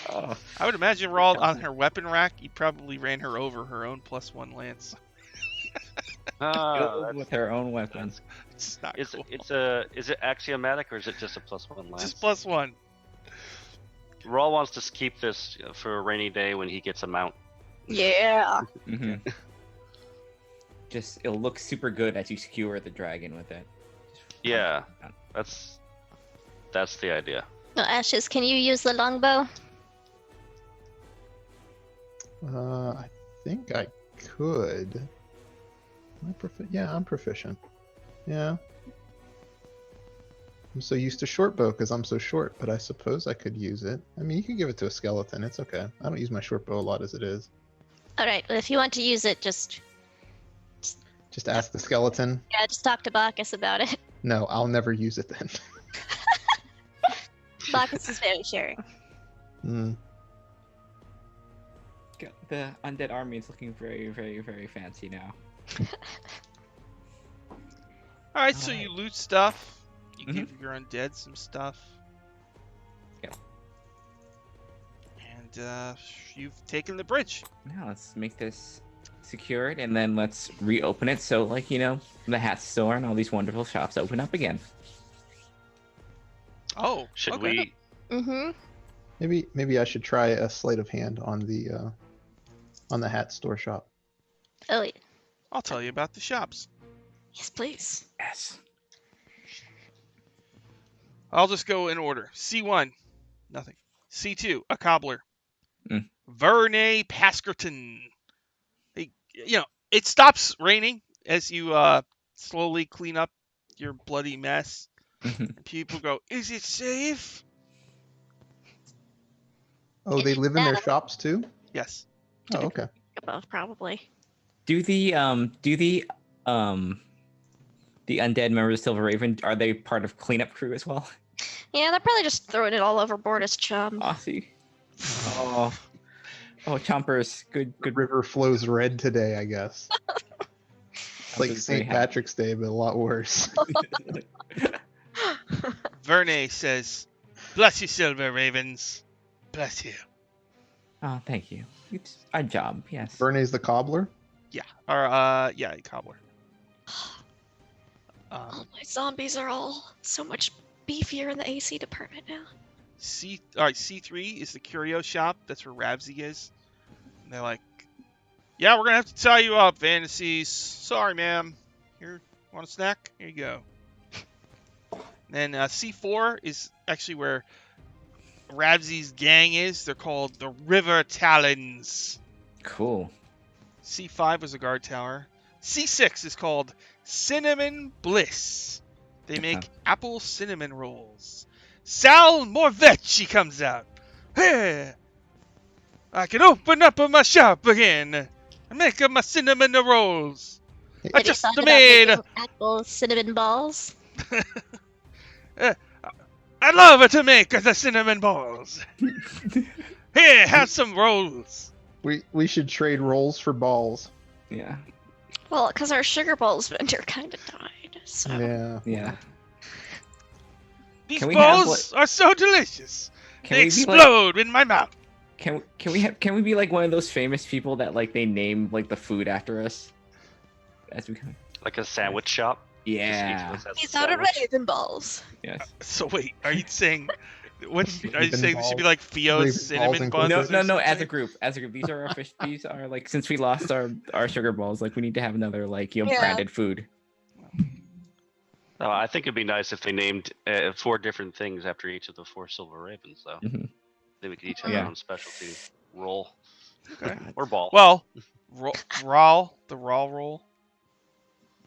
Oh, I would imagine Raw on her weapon rack. You probably ran her over her own +1 lance. killed with her own weapon. It's not Is cool. is it axiomatic or is it just a +1 lance? Just +1. Raw wants to keep this for a rainy day when he gets a mount. Yeah. Mm-hmm. Just it'll look super good as you skewer the dragon with it. Yeah, that's the idea. No, Ashes, can you use the longbow? I think I could. Am I yeah, I'm proficient. Yeah. I'm so used to short bow because I'm so short, but I suppose I could use it. I mean, you can give it to a skeleton. It's okay. I don't use my short bow a lot as it is. All right. Well, if you want to use it, just Just ask the skeleton. just talk to Bacchus about it. No, I'll never use it then. Bacchus is very sharing. The undead army is looking very, very, very fancy now. All right, so Alright. you loot stuff. You Mhm. give your undead some stuff. Yep. And you've taken the bridge. Now let's make this secured and then let's reopen it so like the hat store and all these wonderful shops open up again. Oh, Should okay. we? Mm-hmm. Maybe I should try a sleight of hand on the hat store shop. Oh, yeah. I'll tell you about the shops. Yes, please. Yes. I'll just go in order. C1, nothing. C2, a cobbler. Mm. Verne Paskerton. It stops raining as you slowly clean up your bloody mess. Mhm. And people go, "Is it safe?" Oh, they live in their Yeah. shops too? Yes. Oh, okay. Above, probably. Do the undead members of Silver Raven, are they part of cleanup crew as well? Yeah, they're probably just throwing it all overboard as chum. Aussie. Oh, chompers. Good. The river flows red today, I guess. It's like Chompers very St. happy. Patrick's Day, but a lot worse. Verne says, "Bless you, Silver Ravens. Bless you." Oh, thank you. It's our job. Yes. Berne's the cobbler? Yeah. Or yeah, a cobbler. Oh, my zombies are all so much beefier in the AC department now. C3 is the curio shop. That's where Ravsy is. And they're like, "Yeah, we're gonna have to tie you up, Fantasies. Sorry, ma'am. Here, want a snack? Here you go." And then C4 is actually where Ravsy's gang is. They're called the River Talons. Cool. C5 was a guard tower. C6 is called Cinnamon Bliss. They make apple cinnamon rolls. Sal Morvechi comes out. Hey, I can open up my shop again and make up my cinnamon rolls. I Have you just thought about made. making apple cinnamon balls? I love to make the cinnamon balls. Here, have some rolls. We should trade rolls for balls. Yeah. Well, because our sugar balls vendor kind of died, so. Yeah. Yeah. These Can we have, balls are so delicious. Can They we be like? explode in my mouth. Can we be like one of those famous people that like they name like the food after us? As we come. Like a sandwich shop? Just each Yeah. of us has a He's out of sandwich. Raven balls. Yes. So wait, are you saying what? Are you Raven saying this should be balls. like Theo's Raven cinnamon balls and buns? No, cookies. no, or no. As a something? group, these are our fish. These are like since we lost our sugar balls, like we need to have another like Yeah. branded food. I think it'd be nice if they named 4 different things after each of the 4 Silver Ravens, though. Mhm. Then we could each have Yeah. our own specialty roll Okay. or ball. Well, the raw roll,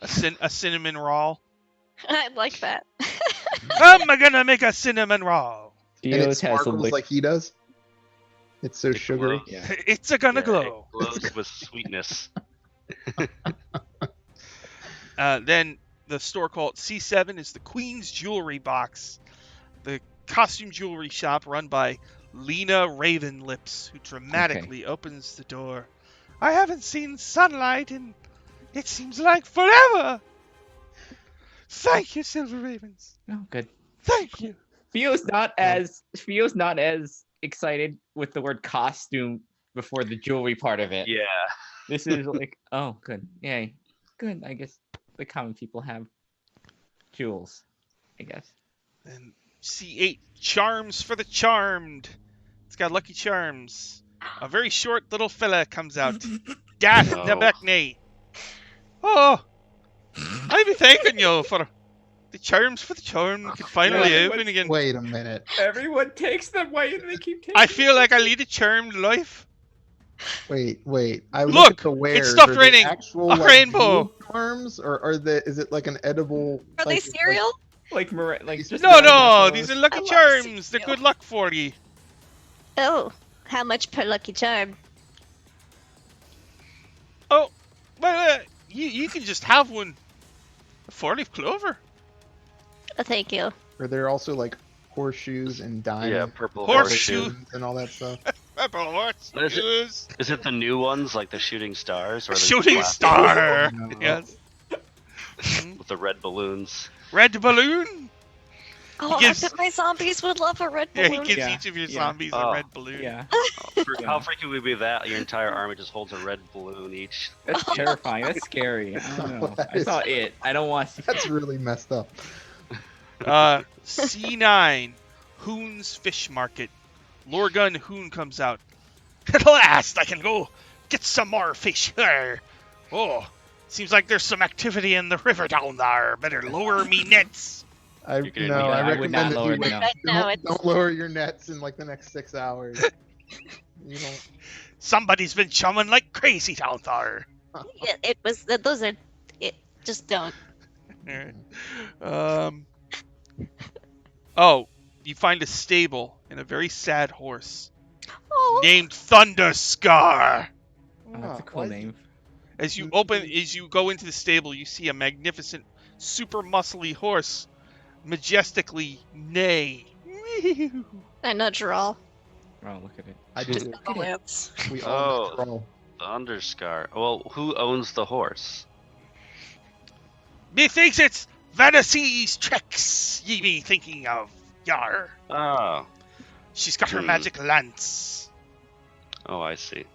a cinnamon roll. I like that. I'm gonna make a cinnamon roll. And it Dio's has sparkles like he does. It's so It sugary. glows. Yeah. It's gonna Yeah, glow. It glows with sweetness. Then the store called C7 is the Queen's Jewelry Box. The costume jewelry shop run by Lena Ravenlips, who dramatically opens the door. I haven't seen sunlight in, it seems like forever. Thank you, Silver Ravens. Oh, good. Thank you. Fio's not as excited with the word costume before the jewelry part of it. Yeah. This is like, oh, good. Yay. Good. I guess the common people have jewels, I guess. And C8, Charms for the Charmed. It's got Lucky Charms. A very short little fella comes out. Gath No. Nebekne. Oh, I'll be thanking you for the charms for the charm can finally Yeah, open again. Wait a minute. Everyone takes them. Why do they keep taking I feel like I lead a charmed life. Wait. I Look, look at the it's wares. stuffed Are they raining. actual, A like, rainbow. jewel charms, or is it like an edible? Are they like, cereal? like just No, marshmallows? these are I lucky love charms. They're cereal. good luck for you. Oh, how much per lucky charm? Oh, well, you can just have one. A 4-leaf clover. Oh, thank you. Are there also like horseshoes and diamonds? Yeah, purple Horseshoe. horseshoe. And all that stuff. Pepper horse. Is it the new ones, like the shooting stars? Or the Shooting plastic star. No. Yes. Mhm. with the red balloons? Red balloon. Oh, gives- I bet my zombies would love a red Yeah, balloon. he gives Yeah, each of your yeah. zombies a Oh. red balloon. Yeah, How freaky would be that? Your entire army just holds a red balloon each. that's terrifying. That's scary. I don't know. That I saw is- it. I don't want to. That's really messed up. C9, Hoon's Fish Market. Lorgun Hoon comes out. At last, I can go get some more fish. Arr. Oh, seems like there's some activity in the river down there. Better lower me nets. I You can- no, yeah, I I would recommend not that lower you them. Right now, it's don't lower your nets in like the next 6 hours. You don't. Somebody's been chumming like crazy down there. it was those are it. Just don't. Alright. Oh, you find a stable and a very sad horse Oh, named Thunderscar. Oh, that's a cool Why is- name. As you go into the stable, you see a magnificent, super muscly horse, majestically neigh. I nudge Rawl. Oh, look at it. I Just do. a glance. We all Oh. control. Thunderscar. Well, who owns the horse? Methinks it's Vanity's tricks ye be thinking of, yar. Oh. She's got her Hmm. magic lance. Oh, I see.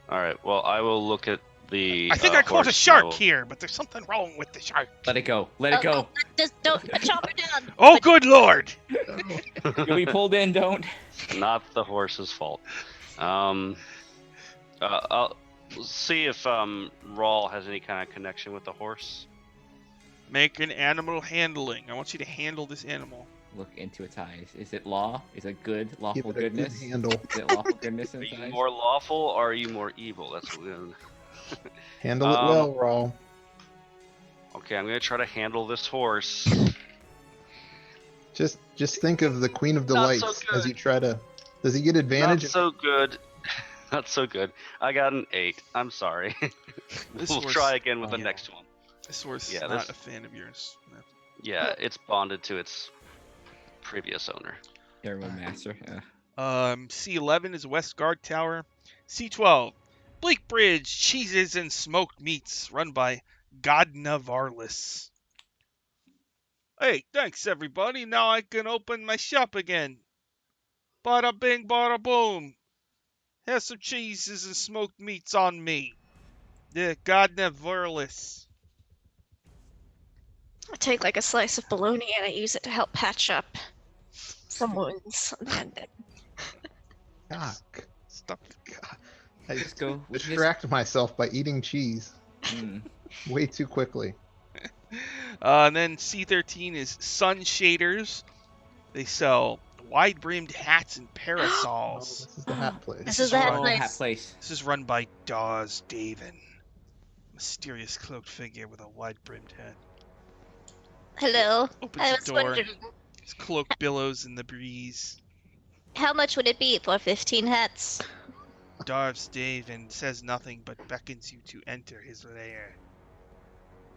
All right. Well, I will look at the. I think I caught a horse. shark here, but there's something wrong with the shark. Let it go. Let it go. Just don't chop her down. Oh, good lord! You'll be pulled in. Don't. Not the horse's fault. I'll see if Rawl has any kind of connection with the horse. Make an animal handling. I want you to handle this animal. Look into its eyes. Is it law? Is it good? Give Lawful it a good goodness? handle. Is it lawful goodness in Are its you eyes? more lawful or are you more evil? That's what Handle it well, Rawl. Okay, I'm gonna try to handle this horse. Just think of the Queen of Not so Delights good. as you try to. Does he get advantage? Not so good. Not so good. I got an 8. I'm sorry. This We'll horse- try again with the yeah. next one. This horse Yeah, is not this- a fan of yours. No. Yeah, it's bonded to its previous owner. Terrible master. C11 is West Guard Tower. C12, Bleak Bridge, Cheeses and Smoked Meats, run by Godna Varlis. Hey, thanks everybody. Now I can open my shop again. Bada bing, bada boom. Have some cheeses and smoked meats on me. The Godna Varlis. I take like a slice of bologna and I use it to help patch up some wounds. And Cock. Stop. God. I Just go. with his- distract myself by eating cheese Mm. way too quickly. And then C13 is Sun Shaders. They sell wide-brimmed hats and Oh, parasols. this is the hat place. This is the hat Oh, place. hat place. This is run by Dawes Davin. Mysterious cloaked figure with a wide-brimmed hat. hello. Opens I the was door. wondering, His cloak billows in the breeze. how much would it be for 15 hats? Dawes Davin says nothing but beckons you to enter his lair.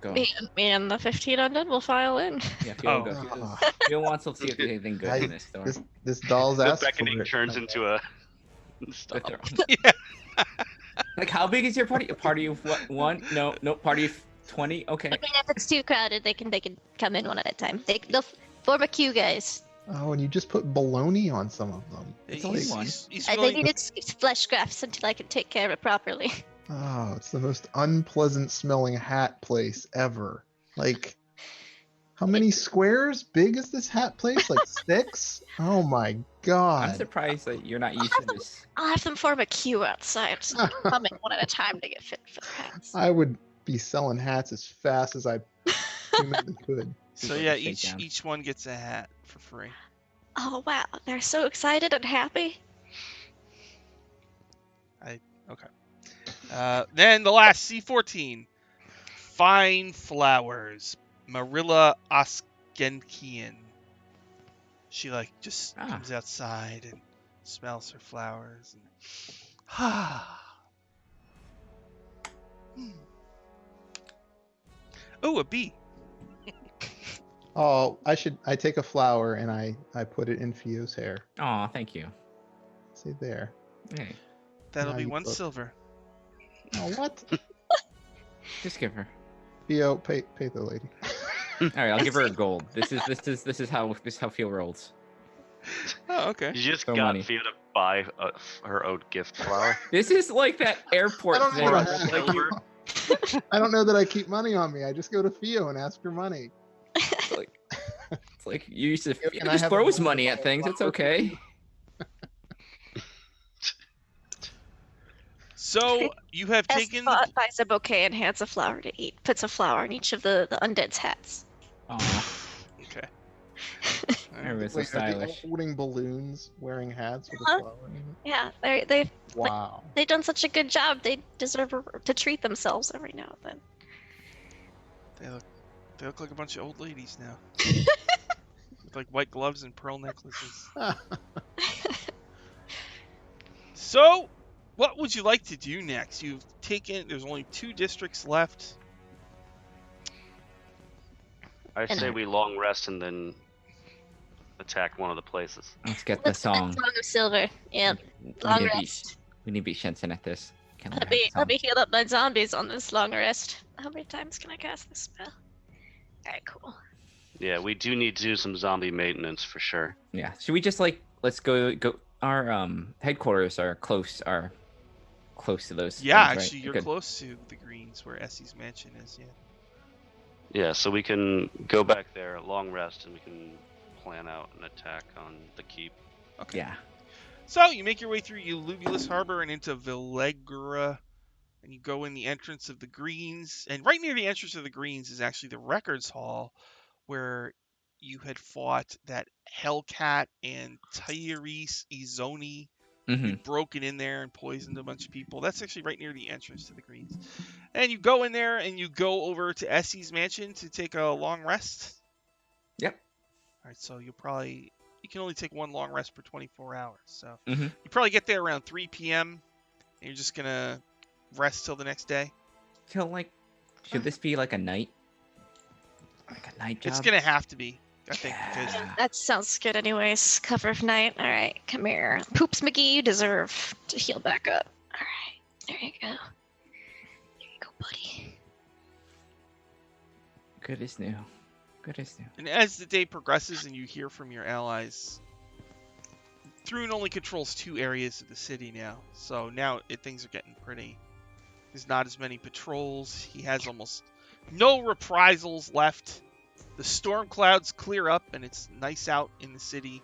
Go. Me and the 15 undead will file in. Yeah, Fio will Oh. go. Ah, Fio wants to see if there's anything good in this store. this doll's The asked for beckoning it. turns into a With stop. their own- Yeah. Like, how big is your party? A party of what? One? No, party of 20? Okay. I mean, if it's too crowded, they can come in one at a time. They'll form a queue, guys. Oh, and you just put baloney on some of them. It's only He's- one. he's They feeling- needed flesh grafts until I can take care of it properly. Oh, it's the most unpleasant smelling hat place ever. Like, how many squares big is this hat place? Like 6? Oh my I'm god. surprised that you're not used to this. I'll have them form a queue outside, so they can come in one at a time to get fit for the hats. I would be selling hats as fast as I humanly could. So People yeah, to shake down. each one gets a hat for free. Oh wow, they're so excited and happy. Then the last C14, fine flowers, Marilla Oskenkian. She like just Ah. comes outside and smells her flowers and ah. Oh, a bee. Oh, I take a flower and I put it in Fio's hair. Aw, thank you. See there. Hey, That'll Now be you 1 look. silver. Oh, what? just give her. Fio, pay the lady. All right, I'll give her a gold. This is how Fio rolls. Oh, okay. You just So got money. Fia to buy her own gift flower. This is like that airport I don't thing. know. Like you, I don't know that I keep money on me. I just go to Fio and ask for money. it's like you used to. Fio, Fio can I just have a throws gold money at things. It's flower, okay. please? So you have taken the, buys a bouquet and hands a flower to eat. Puts a flower in each of the undead's hats. Aw, okay. everybody's so Wait, are they all stylish. holding balloons, wearing hats with a Huh? flower in it? Yeah, Wow. they've done such a good job. They deserve to treat themselves every now and then. They look like a bunch of old ladies now. With like white gloves and pearl necklaces. So, what would you like to do next? You've taken. There's only 2 districts left. I And- say we long rest and then attack one of the places. Let's get the song. Song of Silver. Yeah. We Long need to beat- rest. We need to beat Shensen at this. Can't Let let me her have the heal up my zombies on this long rest. How many times can I cast this spell? Alright, cool. Yeah, we do need to do some zombie maintenance for sure. song. Yeah. Should we just like let's go? Our headquarters are close to those. Yeah, things, right? actually, you're Good. close to the greens where Essie's mansion is. Yeah. Yeah, so we can go back there, long rest, and we can plan out an attack on the keep. Okay. Yeah. So you make your way through Ulubulus Harbor and into Villegra, and you go in the entrance of the Greens. And right near the entrance of the Greens is actually the Records Hall, where you had fought that Hellcat and Tyrese Izoni. Mm-hmm. You'd broken in there and poisoned a bunch of people. That's actually right near the entrance to the Greens. And you go in there and you go over to Essie's mansion to take a long rest. Yep. All right, so you can only take 1 long rest per 24 hours. So Mhm. you probably get there around 3 p.m. and you're just gonna rest till the next day. So like, should this be like a night? Like a night job? It's gonna have to be, I think, because Yeah. That sounds good anyways. Cover of night. Alright, come here. Poops McGee, you deserve to heal back up. Alright, there you go. There you go, buddy. Good as new. Good as new. and as the day progresses and you hear from your allies, Thrune only controls 2 areas of the city now. So now things are getting pretty. There's not as many patrols. He has almost no reprisals left. The storm clouds clear up and it's nice out in the city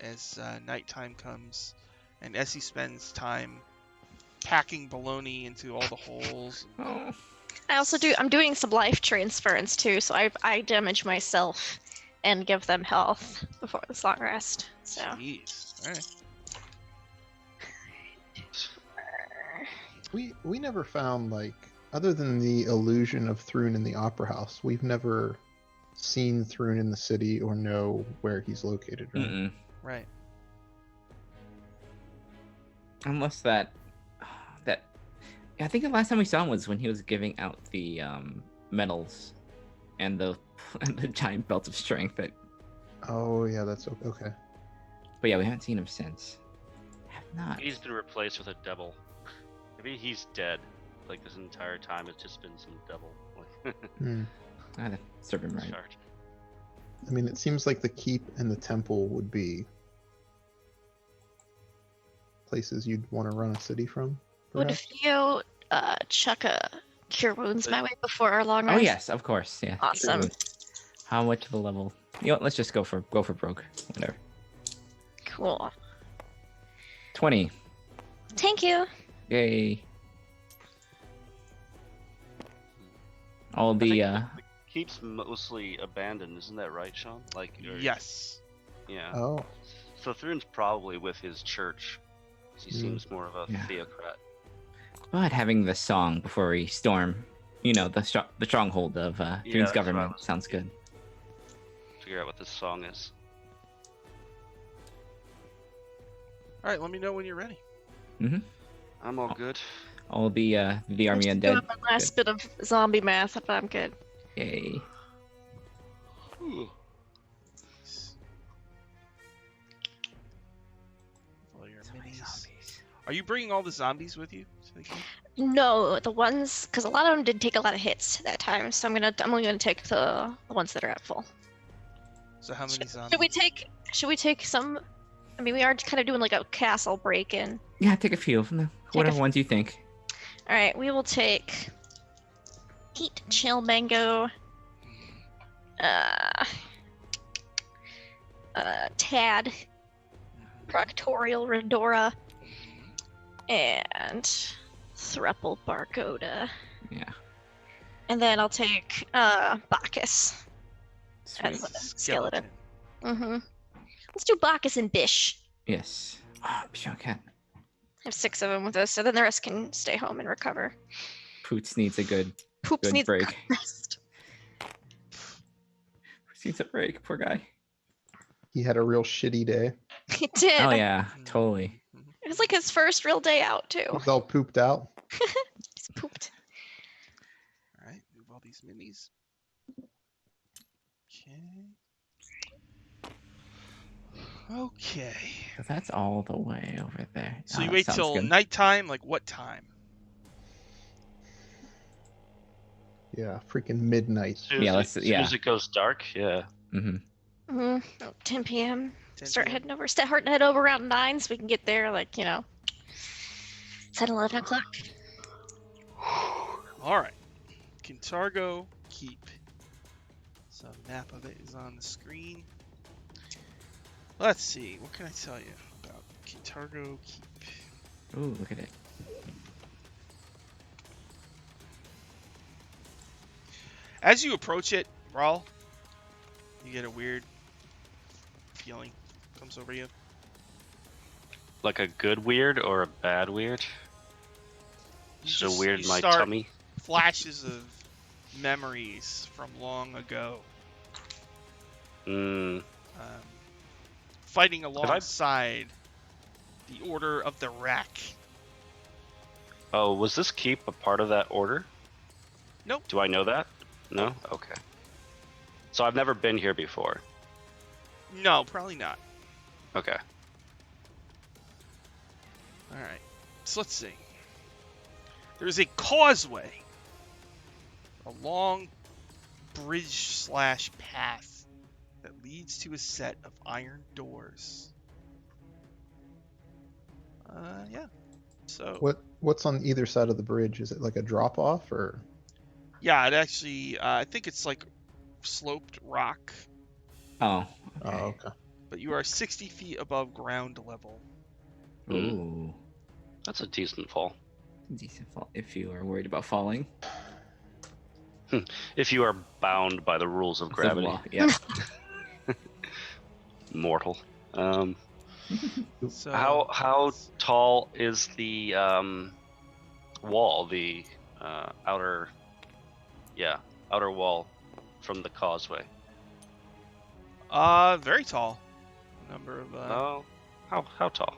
as nighttime comes. And Essie spends time packing baloney into all the holes. Oh. I'm doing some life transference too, so I damage myself and give them health before this long rest. So Jeez. All right. We never found, like, other than the illusion of Thrune in the Opera House, we've never seen Thrune in the city or know where he's located, right? Mm-mm. Right. Unless that I think the last time we saw him was when he was giving out the medals and the and the giant belt of strength. Oh yeah, that's okay. But yeah, we haven't seen him since. Have not. He's been replaced with a devil. Maybe he's dead. Like this entire time, it's just been some devil. That serve him right. Shard. I mean, it seems like the keep and the temple would be places you'd want to run a city from. Would Perhaps? Theo chuck a cure wounds my way before our long Oh rest? yes, of course. Yeah. Awesome. True. How much of a level? You know what? Let's just go for broke. Whatever. Cool. 20. Thank you. Yay. All the The keep's mostly abandoned, isn't that right, Sean? Like, Yes. yeah. Oh, So Thrune's probably with his church. He seems more of a Yeah. theocrat. but having the song before we storm, the stronghold of Thune's that's what I government was sounds thinking. good. Figure out what this song is. All right, let me know when you're ready. I'm all good. All the army I'm just undead. doing my last bit of zombie math, but I'm good. Yay. Ooh. All your So many minis. zombies. Are you bringing all the zombies with you? So they can- No, the ones because a lot of them did take a lot of hits that time, so I'm only gonna take the ones that are at full. So how many zombies? Should we take some? I mean, we are kind of doing like a castle break-in. Yeah, take a few of them. Whatever ones you think. All right, we will take Heat, Chill, Mango, Tad, Proctorial, Redora, and Thruple Bargoda. Yeah. And then I'll take Bacchus Sweet. as a skeleton. Skeleton. Mm-hmm. Let's do Bacchus and Bish. Yes. Ah, Bichon Cat. I have 6 of them with us, so then the rest can stay home and recover. Poots needs a good Poops needs break. a rest. Poots needs a break. Poor guy. he had a real shitty day. He did. Oh yeah, totally. It was like his first real day out too. He's all pooped out. He's pooped. All right, move all these minis. Okay. So that's all the way over there. So Oh, you that wait sounds till good. nighttime? Like what time? Yeah, freaking midnight. Soon Yeah, as let's- it, soon yeah. as it goes dark, yeah. Mm-hmm. 10 p.m. 10 Start p.m.? heading over. Head over around 9 so we can get there like 10, 11 o'clock. All right. Kintargo Keep. So map of it is on the screen. Let's see. What can I tell you about Kintargo Keep? Ooh, look at it. As you approach it, Rawl, you get a weird feeling comes over you. Like a good weird or a bad weird? You So just- weird you in my start tummy. Flashes of memories from long ago. Mm. Fighting I- alongside the Order of the Rack. Oh, was this keep a part of that order? Nope. Do I know that? No? Okay. So I've never been here before. No, probably not. Okay. All right. So let's see. There's a causeway, a long bridge / path that leads to a set of iron doors. Yeah. So What's on either side of the bridge? Is it like a drop off or? yeah, it actually I think it's like sloped rock, Oh. Oh, okay. but you are 60 feet above ground level. Ooh. That's a decent fall. Decent fall if you are worried about falling. If you are bound by the rules of gravity. Well, yeah. Mortal. So How tall is the wall, the outer wall from the causeway? Very tall. Number of Oh, how tall?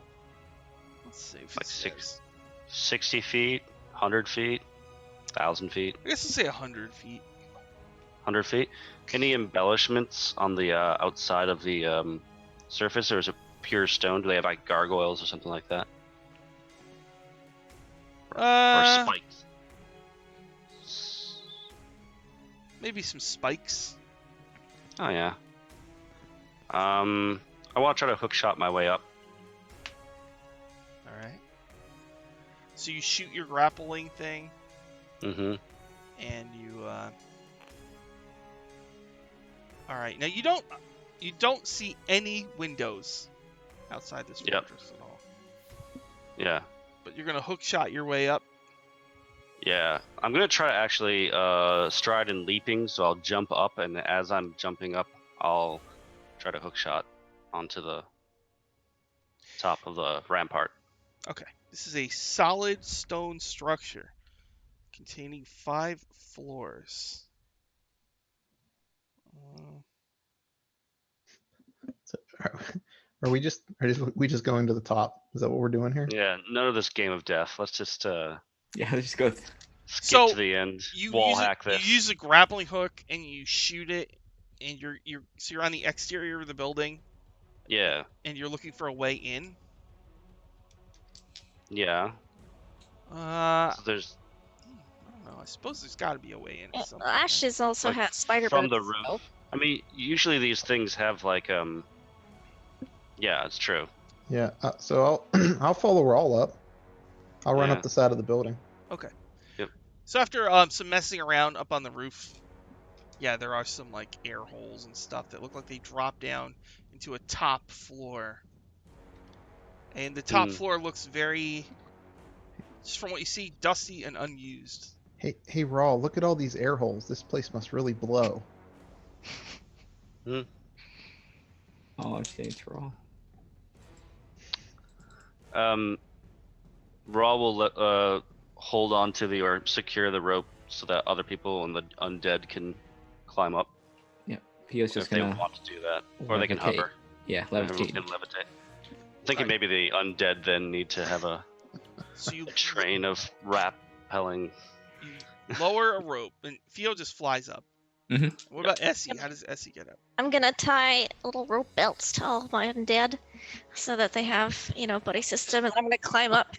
let's see. If Like it 6 says. 60 feet, 100 feet, 1,000 feet. I guess let's say 100 feet. 100 feet. Any embellishments on the outside of the surface, or is it pure stone? Do they have like gargoyles or something like that? Or spikes? Maybe some spikes. Oh yeah. I want to try to hook shot my way up. All right. So you shoot your grappling thing, Mm-hmm. and you. All right. Now you don't see any windows outside this Yep. fortress at all. Yeah. But you're gonna hook shot your way up. Yeah. I'm gonna try to actually stride and leaping, so I'll jump up, and as I'm jumping up, I'll try to hook shot onto the top of the rampart. Okay. This is a solid stone structure containing 5 floors. So, are we just going to the top? Is that what we're doing here? Yeah. None of this game of death. Let's just Yeah, let's just go. skip So, to the end. You Wall use hack it, this. You use a grappling hook and you shoot it, and you're on the exterior of the building, Yeah. and you're looking for a way in. Yeah. I So there's don't know. I suppose there's got to be a way in. At some point, Ashes also Like, has spider from webs. the roof. I mean, usually these things have like Yeah, it's true. Yeah. So I'll I'll follow Rawl up. I'll run Yeah. up the side of the building. Okay. Yep. So after some messing around up on the roof, yeah, there are some like air holes and stuff that look like they drop down into a top floor. And the top floor looks very, just from what you see, dusty and unused. Hey, Rawl, look at all these air holes. This place must really blow. Oh, I'm saying it's raw. Raw will hold on to or secure the rope so that other people and the undead can climb up Yeah, Pio's just if they gonna. want to do that, or they can levitate. hover. Yeah, Everyone levitate. can levitate. Thinking maybe the undead then need to have a So you train of rappelling. you lower a rope, and Theo just flies up. Mhm. What about Essie? How does Essie get up? I'm gonna tie little rope belts to all my undead so that they have, buddy system, and I'm gonna climb up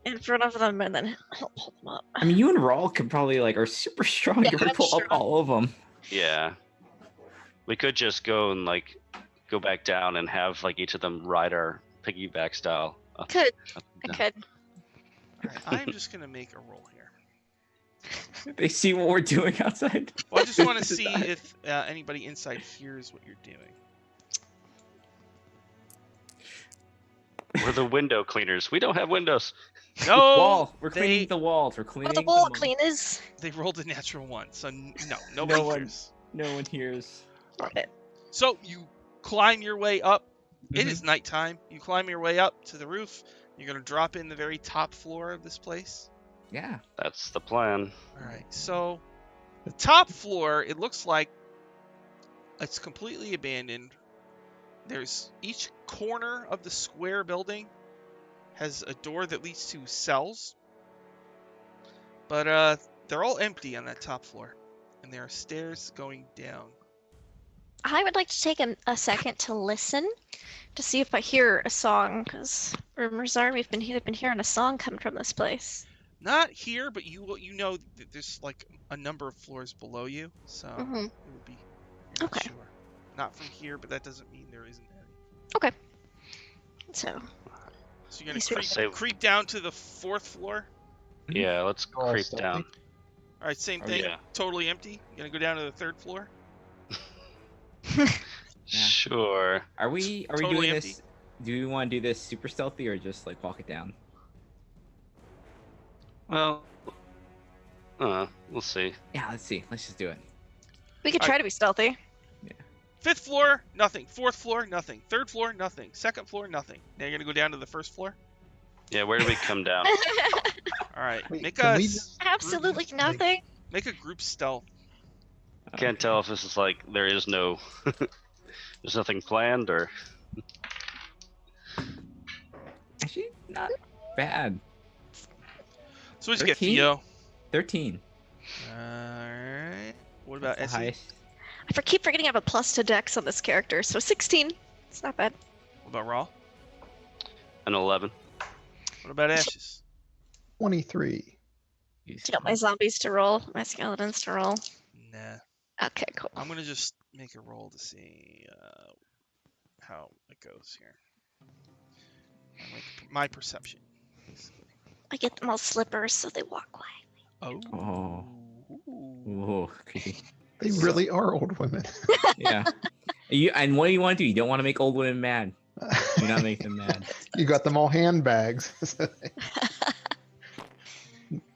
in front of them and then help hold them up. I mean, you and Rawl could probably are super strong. Yeah, You could I'm pull up strong. all of them. Yeah. We could just go and go back down and have each of them ride our piggyback style. Up Could. I and down. could. All right, I'm just gonna make a roll here. They see what we're doing outside. Well, I just want to see if anybody inside hears what you're doing. We're the window cleaners. We don't have windows. No, Wall. We're cleaning they the walls. We're Oh, cleaning the wall them. cleaners. they rolled a natural one, so nobody one. hears. No one hears. Okay. So you climb your way up. It Mhm. is nighttime. You climb your way up to the roof. You're gonna drop in the very top floor of this place. Yeah. That's the plan. All right. So the top floor, it looks like it's completely abandoned. There's each corner of the square building has a door that leads to cells, but they're all empty on that top floor, and there are stairs going down. I would like to take a second to listen to see if I hear a song, because rumors are they've been hearing a song coming from this place. Not here, but you know that there's a number of floors below you, so Mhm. it would be. You're not Okay. sure. Not from here, but that doesn't mean there isn't any. So, So you're These gonna are- creep down to the 4th floor. Mhm. Yeah, let's All creep stealthy. down. All right, same Oh, thing. yeah. Totally empty. You're gonna go down to the 3rd floor. Sure. Are we Totally doing empty. this? Do we want to do this super stealthy or just walk it down? Well, we'll see. Yeah, let's see. Let's just do it. we could All try to be stealthy. 5th floor, nothing. 4th floor, nothing. 3rd floor, nothing. 2nd floor, nothing. Now you're gonna go down to the 1st floor. Yeah, where do we come down? All right, Wait, make can a we s- just- Absolutely like- nothing. make a group stealth. Can't tell if this is there is no, there's nothing planned or. Actually, not bad. So what'd you get, 13? Theo? 13. All right. What about That's the Essie? highest. Keep forgetting I have a plus to Dex on this character, so 16. It's not bad. What about Raw? An 11. What about Ashes? 23. Do you want my zombies to roll? My skeletons to roll? Nah. Okay, cool. I'm gonna just make a roll to see how it goes here. My perception. Basically. I get them all slippers so they walk quiet. Oh. Ooh, creepy. They really are old women. Yeah. And what do you want to do? You don't want to make old women mad. Do not make them mad. You got them all handbags.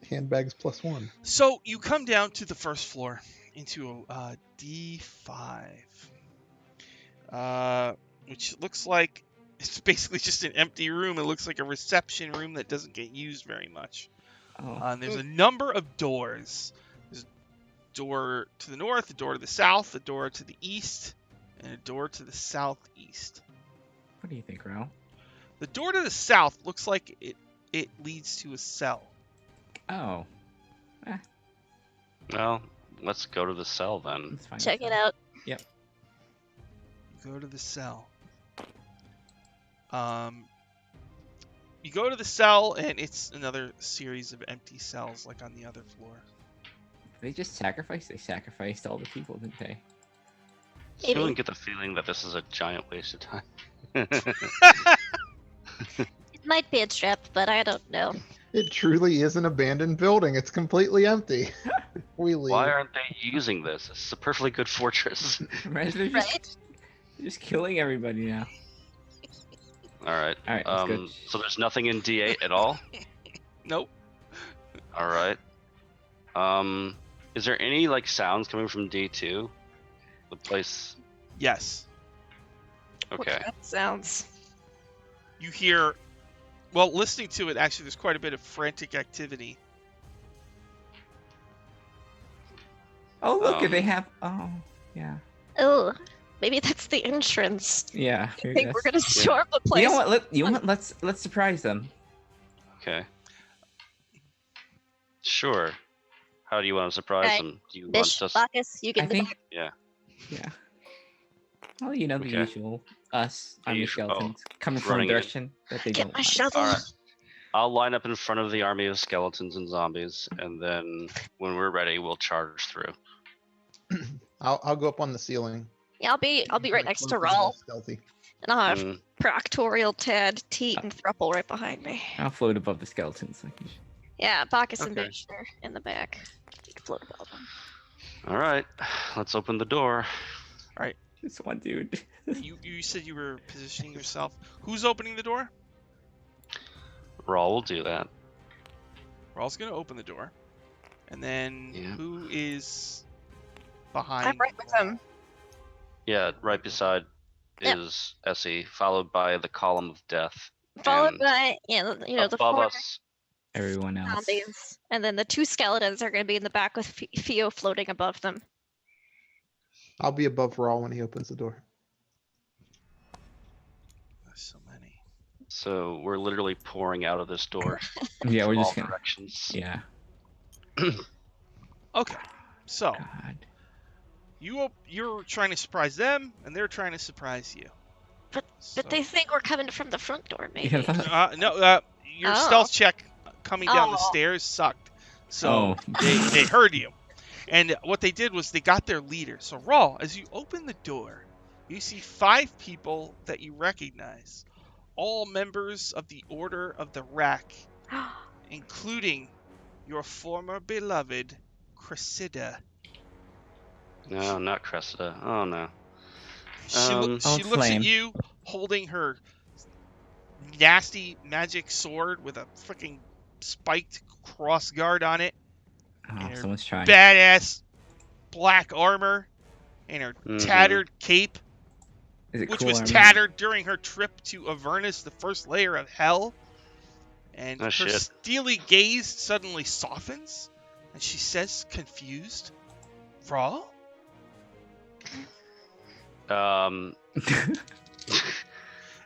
Handbags +1. So you come down to the first floor into a D5, which looks like it's basically just an empty room. It looks like a reception room that doesn't get used very much. Oh. And there's a number of doors. There's a door to the north, a door to the south, a door to the east, and a door to the southeast. What do you think, Rao? The door to the south looks like it leads to a cell. Oh. Well, let's go to the cell then. That's fine. Check it out. You go to the cell. You go to the cell, and it's another series of empty cells, like on the other floor. They just sacrificed. They sacrificed all the people, didn't they? Still don't get the feeling that this is a giant waste of time. It might be a trap, but I don't know. It truly is an abandoned building. It's completely empty. We leave. Why aren't they using this? This is a perfectly good fortress. Right? They're Right? just killing everybody now. Alright. All right, let's go. So there's nothing in D8 at all? Nope. Alright. Is there any like sounds coming from D2? The place. Yes. What Okay. kind of sounds? You hear. Well, listening to it, actually, there's quite a bit of frantic activity. Oh, look, they Um, have. Oh, yeah. Oh, maybe that's the entrance. Yeah. I think we're gonna storm the place. You know what? Let's surprise them. Okay. Sure. How do you want to surprise Alright, them? Do you Bish, want us? Bacchus, you get I in the think. back. Yeah. Well, you know the Okay. usual. Us, The army usual- skeletons, coming from a running in. direction that they Get don't my want. shovel. Alright. I'll line up in front of the army of skeletons and zombies, and then when we're ready, we'll charge through. I'll go up on the ceiling. Yeah, I'll be right My next to cloak is all Rawl, Stealthy. and I'll have Mm, Proctorial, Tad, Teat, and Thruple right behind me. I'll float above the skeletons. Like you should. Yeah, Bacchus and Okay. Bish are in the back. You can float above them. all right, let's open the door. Just one dude. You said you were positioning yourself. Who's opening the door? Raw will do that. Rawl's going to open the door. And then Yeah. who is behind? I'm right with him. Yeah, right beside Yep. is Essie, followed by the column of death. Followed And by, the above four us, Everyone else. zombies. And then the two skeletons are going to be in the back with Theo floating above them. I'll be above Raw when he opens the door. There's so many. so we're literally pouring out of this door. Yeah, we're all just gonna. directions. Yeah. Okay. So, God. you're trying to surprise them, and they're trying to surprise you. But So- they think we're coming from the front door, maybe. Yeah, that- No, your Oh. stealth check coming down the Oh. stairs sucked. So Oh. they heard you. And what they did was they got their leader. So Raw, as you open the door, you see 5 people that you recognize, all members of the Order of the Rack, including your former beloved Cressida. No, not Cressida. Oh no. She, Oh, she it's looks Flame. at you holding her nasty magic sword with a freaking spiked cross guard on it, Oh, and her someone's trying. badass black armor, and her Mhm. tattered cape, Is it which cool was armor? tattered during her trip to Avernus, the first layer of hell. And Oh, her shit. steely gaze suddenly softens, and she says, confused, Raw? Um,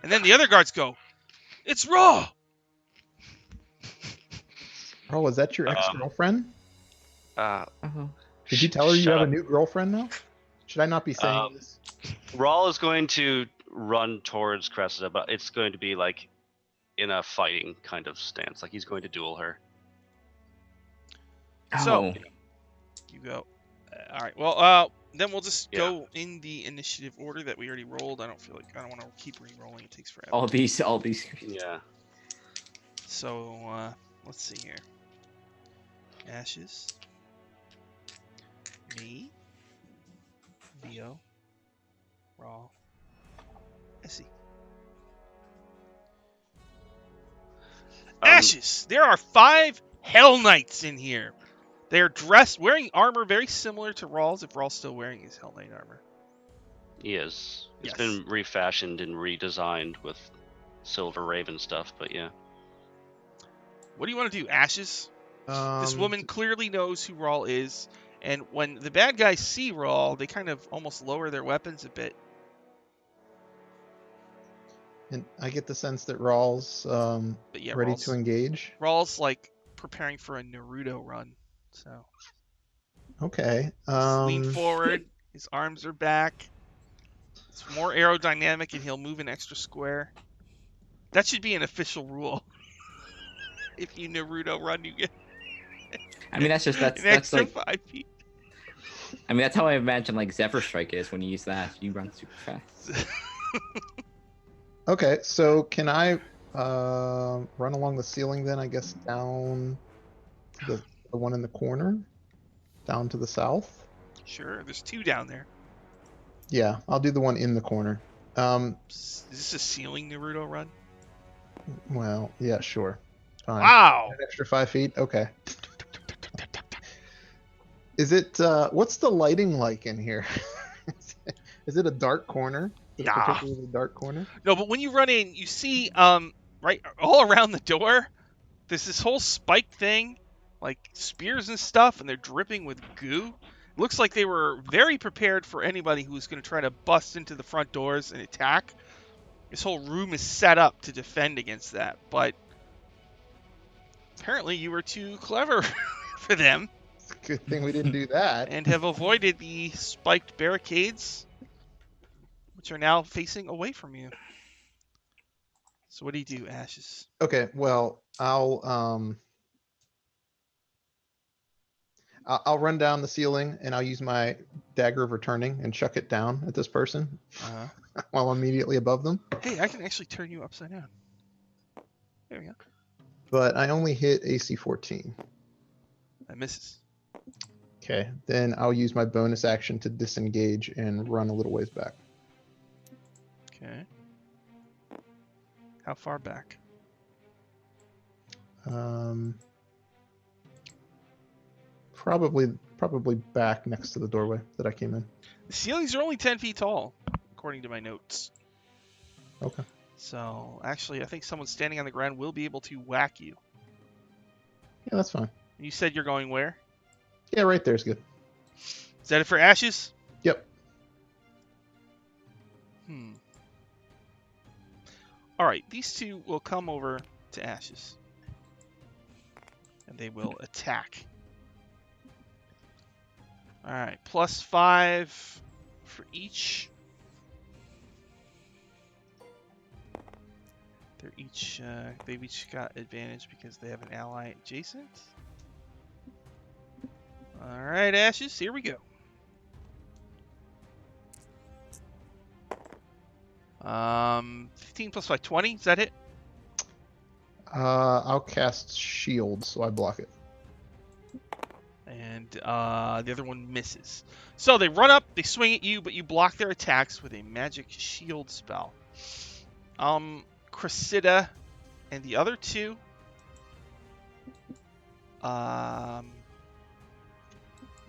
And then the other guards go, it's Raw! Oh, is that your ex-girlfriend? uh, Oh. Did you tell her you Shut have a up. new girlfriend now? Should I not be saying this? Rawl is going to run towards Cressida, but it's going to be like in a fighting kind of stance. Like he's going to duel her. So, Oh, you go. All right. Well, then we'll just Yeah. go in the initiative order that we already rolled. I don't want to keep re-rolling. It takes forever. all these. Yeah. So, let's see here. Ashes. Me. Vio. Raw. Essie. Ashes! There are 5 Hell Knights in here. They are dressed, wearing armor very similar to Raw's, if Raw's still wearing his Hell Knight armor. He is. It's Yes. been refashioned and redesigned with Silver Raven stuff, but yeah. What do you want to do, Ashes? This woman clearly knows who Rawl is, and when the bad guys see Rawl, they kind of almost lower their weapons a bit. And I get the sense that Rawl's But yeah, ready to engage. Rawl's like preparing for a Naruto run. So Okay. just lean forward. His arms are back. It's more aerodynamic, and he'll move an extra square. That should be an official rule. If you Naruto run, you get I mean, that's an that's extra like. 5 feet. I mean, that's how I imagine like Zephyr Strike is when you use that. You run super fast. Okay, so can I run along the ceiling then? I guess down to the one in the corner, down to the south. Sure, there's 2 down there. Yeah, I'll do the one in the corner. Is this a ceiling Naruto run? Well, yeah, sure. Fine. Wow! An extra 5 feet. Okay. Is it? What's the lighting like in here? Is it a dark corner? Is it a Nah. particularly dark corner? No, but when you run in, you see right all around the door, there's this whole spiked thing, like spears and stuff, and they're dripping with goo. It looks like they were very prepared for anybody who was going to try to bust into the front doors and attack. This whole room is set up to defend against that, but apparently you were too clever for them Good thing we didn't do that. and have avoided the spiked barricades, which are now facing away from you. So what do you do, Ashes? Okay, well, I'll run down the ceiling and I'll use my dagger of returning and chuck it down at this person Uh-huh. while I'm immediately above them. Hey, I can actually turn you upside down. There we go. But I only hit AC 14. That misses. Okay, then I'll use my bonus action to disengage and run a little ways back. Okay. How far back? Probably back next to the doorway that I came in. The ceilings are only 10 feet tall, according to my notes. Okay. So, actually, I think someone standing on the ground will be able to whack you. Yeah, that's fine. You said you're going where? Yeah, right there's good. Is that it for Ashes? Yep. Alright, these 2 will come over to Ashes. And they will attack. Alright, +5 for each. They've each got advantage because they have an ally adjacent. Alright, Ashes, here we go. 15 + 5, 20, is that it? I'll cast shield, so I block it. And the other one misses. So they run up, they swing at you, but you block their attacks with a magic shield spell. Cressida and the other 2.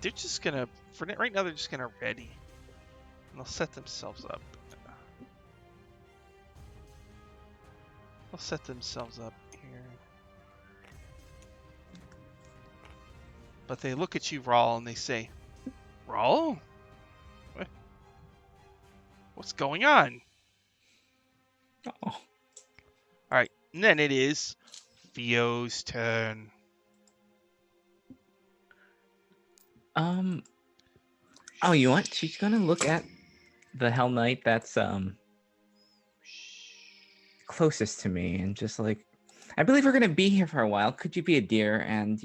They're just gonna, right now, they're just gonna ready. And they'll set themselves up. They'll set themselves up here. But they look at you, Rawl, and they say, Rawl? What's going on? Oh. Alright, and then it is Theo's turn. Oh, you want? She's gonna look at the Hell Knight that's closest to me and just like, I believe we're gonna be here for a while. Could you be a dear and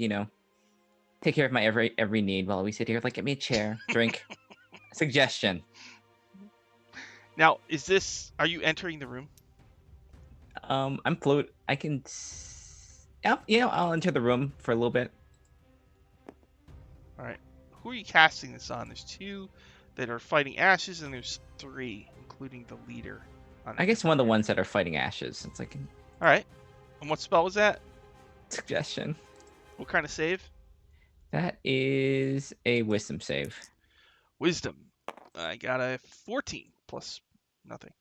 take care of my every need while we sit here? Like, get me a chair, drink. Suggestion. Now, are you entering the room? I'm float. I can. I'll enter the room for a little bit. All right. Who are you casting this on? There's 2 that are fighting ashes, and there's 3, including the leader. I guess one of the ones that are fighting ashes. It's like All right. And what spell was that? suggestion. What kind of save? That is a wisdom save. Wisdom. I got a 14 plus nothing.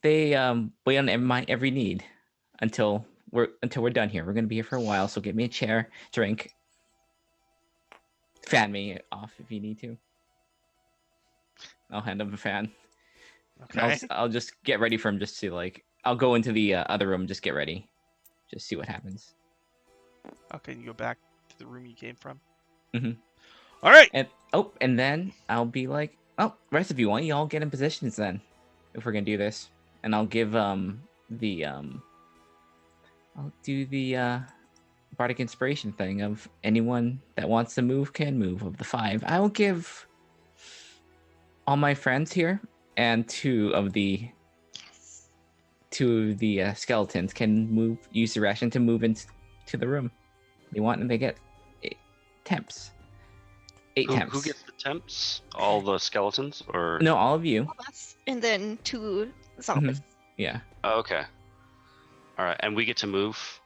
They wait on my every need until we're done here. We're gonna be here for a while, so get me a chair, drink, fan me off if you need to. I'll hand him a fan. Okay. I'll just get ready for him. Just to I'll go into the other room. Just get ready. Just see what happens. Okay, you go back to the room you came from. Mhm. All right. And then I'll be like, rest of you, why don't you all get in positions then, if we're gonna do this? And I'll give I'll do the bardic inspiration thing of anyone that wants to move can move of the 5. I will give all my friends here and 2 of the skeletons can use the ration to move into the room they want, and they get 8 temps. 8 temps. Who gets the temps? All the skeletons, or No, all of you. And then 2 zombies. Yeah. Oh, okay. All right, and we get to move.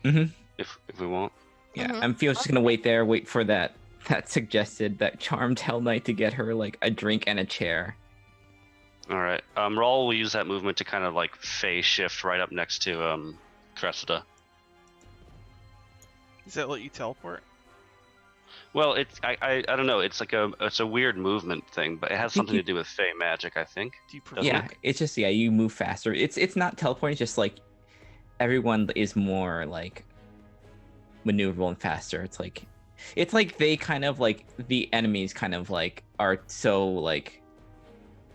Mhm. If we want. Yeah. Mhm. I'm just gonna wait for that charmed Hell Knight to get her like a drink and a chair. All right. Raul will use that movement to kind of like phase shift right up next to Cressida. Does that let you teleport? Well, I don't know. It's like it's a weird movement thing, but it has something to do with Fey magic, I think. Do you prefer? Doesn't Yeah, it's just you move faster. It's not teleporting. It's just like everyone is more like maneuverable and faster. It's like they kind of like the enemies kind of like are so like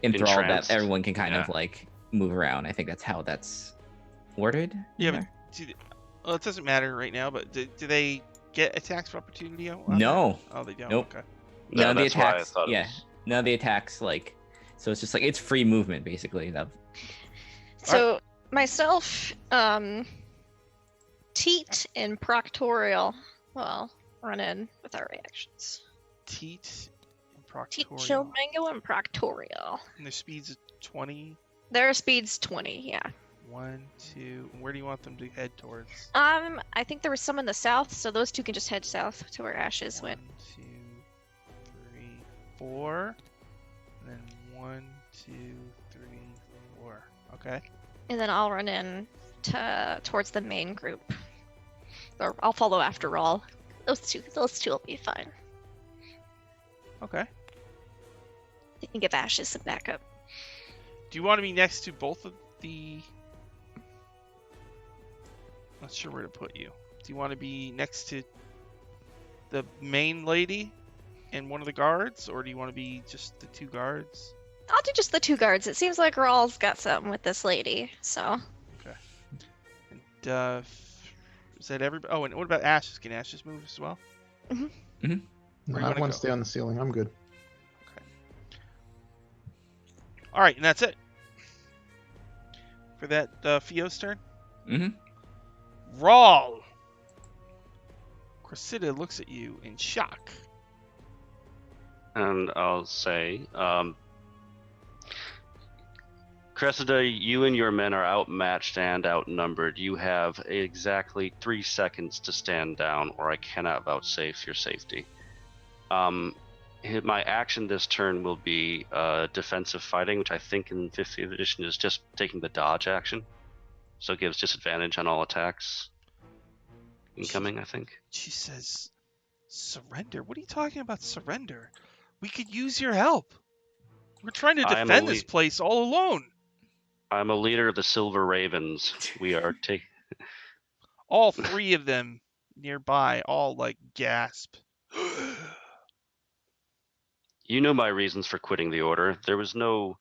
enthralled Entranced. that everyone can kind of Yeah. like move around. I think that's how that's worded. Yeah, there. Well, it doesn't matter right now, but do they get attacks of opportunity on No. that? Oh, they don't. Nope. Okay. None of the that's why I attacks. thought it Yeah, was- none of the attacks like. So it's just like it's free movement basically. So myself, Teat and Proctorial, well, run in with our reactions. Teat and Teat, Proctorial. Chill Mango, and Proctorial. And their speed's 20. Their speed's 20, yeah. 1, 2. Where do you want them to head towards? I think there was some in the south, so those 2 can just head south to where Ashes 1, went. 2, 3, 4. And then 1, 2, 3, 4. Okay. And then I'll run in towards the main group. Or I'll follow after all. Those two will be fine. Okay. They can give Ashes some backup. Do you want to be next to both of the... Not sure where to put you. Do you want to be next to the main lady and one of the guards, or do you want to be just the 2 guards? I'll do just the 2 guards. It seems like Rawl's got something with this lady, so. And is that everybody? Oh, and what about Ashes? Can Ashes move as well? No, Where you I wanna want go? to stay on the ceiling. I'm good. All right, and that's it for that Fio's turn. Mm-hmm. Rawl. Cressida looks at you in shock. And I'll say, Cressida, you and your men are outmatched and outnumbered. You have exactly 3 seconds to stand down, or I cannot vouchsafe your safety. My action this turn will be defensive fighting, which I think in 50th edition is just taking the dodge action. So it gives disadvantage on all attacks incoming, I think. She says, surrender? What are you talking about, surrender? We could use your help. We're trying to I am defend a this place all alone. I'm a leader of the Silver Ravens. We are taking... All 3 of them nearby all, like, gasp. You know my reasons for quitting the order. There was no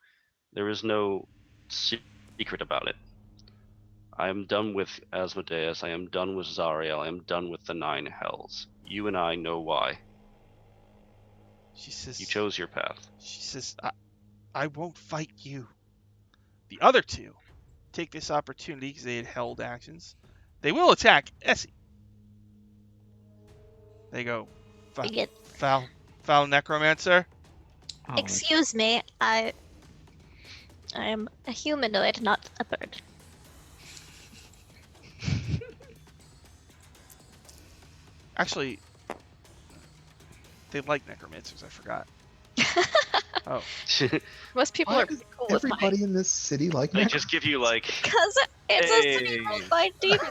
secret about it. I am done with Asmodeus. I am done with Zariel. I am done with the 9 hells. You and I know why. She says. You chose your path. She says, I won't fight you. The other two take this opportunity because they had held actions. They will attack Essie. They go, foul necromancer. Oh, Excuse me, I am a humanoid, not a bird. Actually, they like necromancers. I forgot. Oh, Most people Why are does pretty cool with mine. everybody in this city like They that? just give you like, Because it's a city Hey. ruled by demons,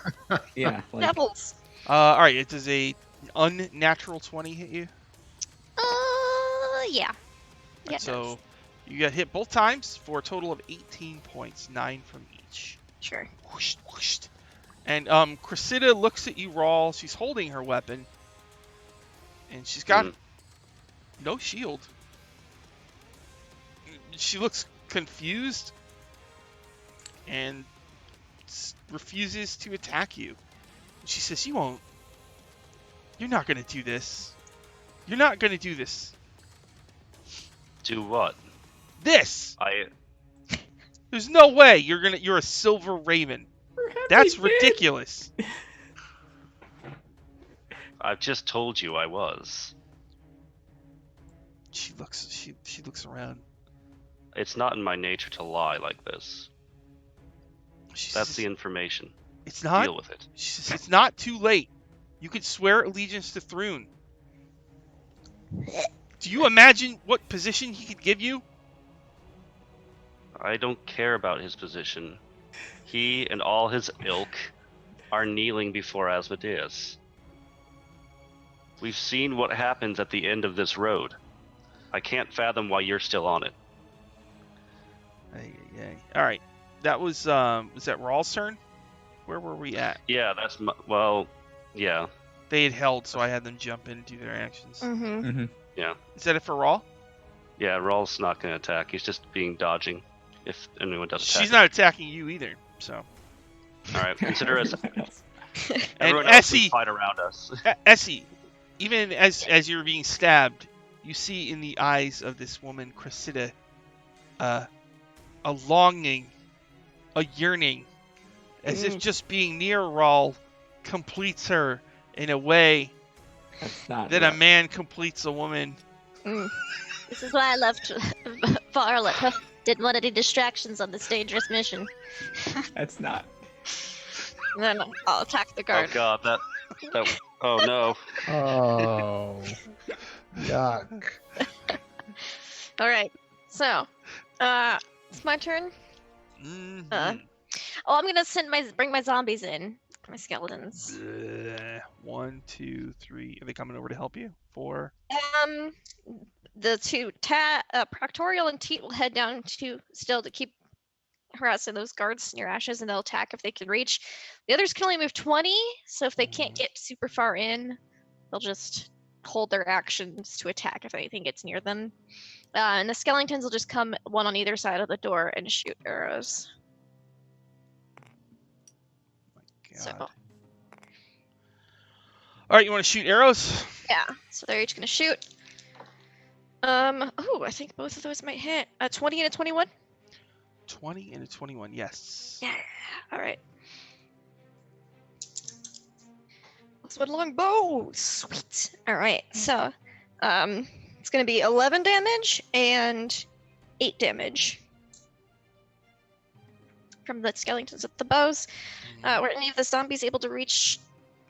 yeah. Like, devils. all right. It does a unnatural 20 hit you. Yeah. Yeah. So you got hit both times for a total of 18 points, 9 from each. Sure. Whoosh, whoosh. And Cressida looks at you, Rawl. She's holding her weapon, and she's got no shield. She looks confused and refuses to attack you. She says, "You won't. You're not gonna do this. You're not gonna do this. do what? This. I There's no way you're a silver raven. That's ridiculous." I've just told you I was. She looks around. It's not in my nature to lie like this. She That's says, the information. It's not. Deal with it. She says, it's not too late. You could swear allegiance to Thrune. Do you imagine what position he could give you? I don't care about his position. He and all his ilk are kneeling before Asmodeus. We've seen what happens at the end of this road. I can't fathom why you're still on it. All right. That was that Rawl's turn? Where were we at? Yeah, yeah. They had held, so I had them jump in and do their actions. Mm-hmm. Yeah. Is that it for Rawl? Yeah, Rawl's not going to attack. He's just being dodging if anyone does attack. She's not attacking you either, so. Alright, consider us. And Everyone else Essie, can fight around us. Essie, even as you're being stabbed, you see in the eyes of this woman, Cressida, a longing, a yearning, as if just being near Rawl completes her in a way that's not that right. a man completes a woman. This is why I left Varlet. Didn't want any distractions on this dangerous mission. That's not. And then I'll attack the guard. Oh god, that oh no. Oh, yuck. All right. So, it's my turn. Mhm. I'm gonna bring my zombies in, my skeletons. 1, 2, 3. Are they coming over to help you? 4. The two Proctorial and Teat will head down to keep harassing those guards near Ashes, and they'll attack if they can reach. The others can only move 20, so if they can't get super far in, they'll just hold their actions to attack if anything gets near them. And the skeletons will just come one on either side of the door and shoot arrows. God. So All right, you want to shoot arrows? yeah, so they're each gonna shoot. Oh, I think both of those might hit. 20 and a 21. 20 and a 21. Yes. Yeah. All right. Let's one long bow. Sweet. All right. So, it's gonna be 11 damage and 8 damage from the skeletons with the bows. Were any of the zombies able to reach?